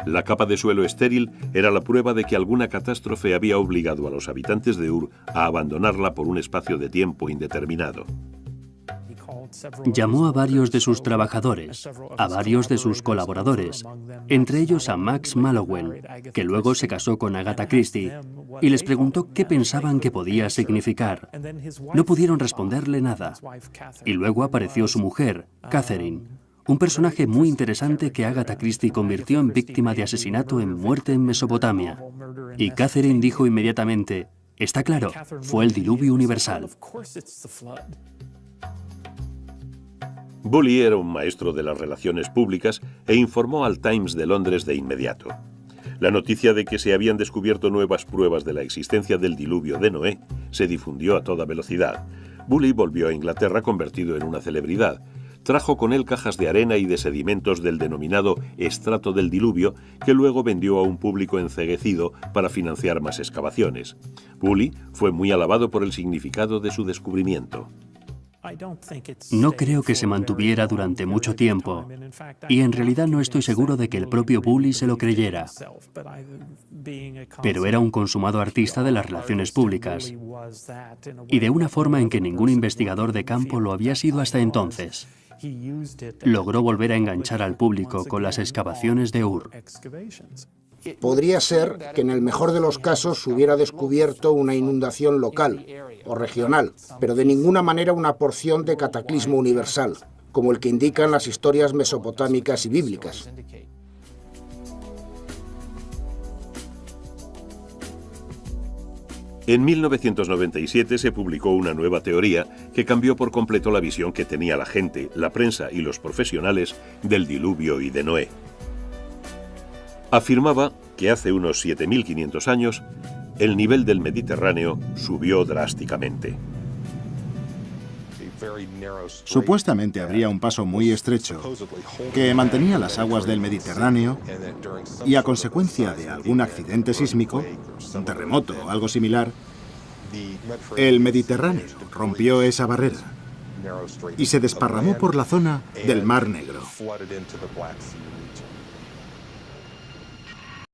La capa de suelo estéril era la prueba de que alguna catástrofe había obligado a los habitantes de Ur a abandonarla por un espacio de tiempo indeterminado. Llamó a varios de sus trabajadores, a varios de sus colaboradores, entre ellos a Max Mallowan, que luego se casó con Agatha Christie, y les preguntó qué pensaban que podía significar. No pudieron responderle nada. Y luego apareció su mujer, Catherine, un personaje muy interesante que Agatha Christie convirtió en víctima de asesinato en Muerte en Mesopotamia. Y Catherine dijo inmediatamente, está claro, fue el diluvio universal. Bully era un maestro de las relaciones públicas e informó al Times de Londres de inmediato. La noticia de que se habían descubierto nuevas pruebas de la existencia del diluvio de Noé se difundió a toda velocidad. Bully volvió a Inglaterra convertido en una celebridad. Trajo con él cajas de arena y de sedimentos del denominado estrato del diluvio, que luego vendió a un público enceguecido para financiar más excavaciones. Bully fue muy alabado por el significado de su descubrimiento. No creo que se mantuviera durante mucho tiempo, y en realidad no estoy seguro de que el propio Bully se lo creyera. Pero era un consumado artista de las relaciones públicas, y de una forma en que ningún investigador de campo lo había sido hasta entonces. Logró volver a enganchar al público con las excavaciones de Ur. Podría ser que en el mejor de los casos hubiera descubierto una inundación local o regional, pero de ninguna manera una porción de cataclismo universal, como el que indican las historias mesopotámicas y bíblicas. En 1997 se publicó una nueva teoría que cambió por completo la visión que tenía la gente, la prensa y los profesionales del diluvio y de Noé. Afirmaba que hace unos 7.500 años el nivel del Mediterráneo subió drásticamente. Supuestamente habría un paso muy estrecho que mantenía las aguas del Mediterráneo y a consecuencia de algún accidente sísmico, un terremoto o algo similar, el Mediterráneo rompió esa barrera y se desparramó por la zona del Mar Negro.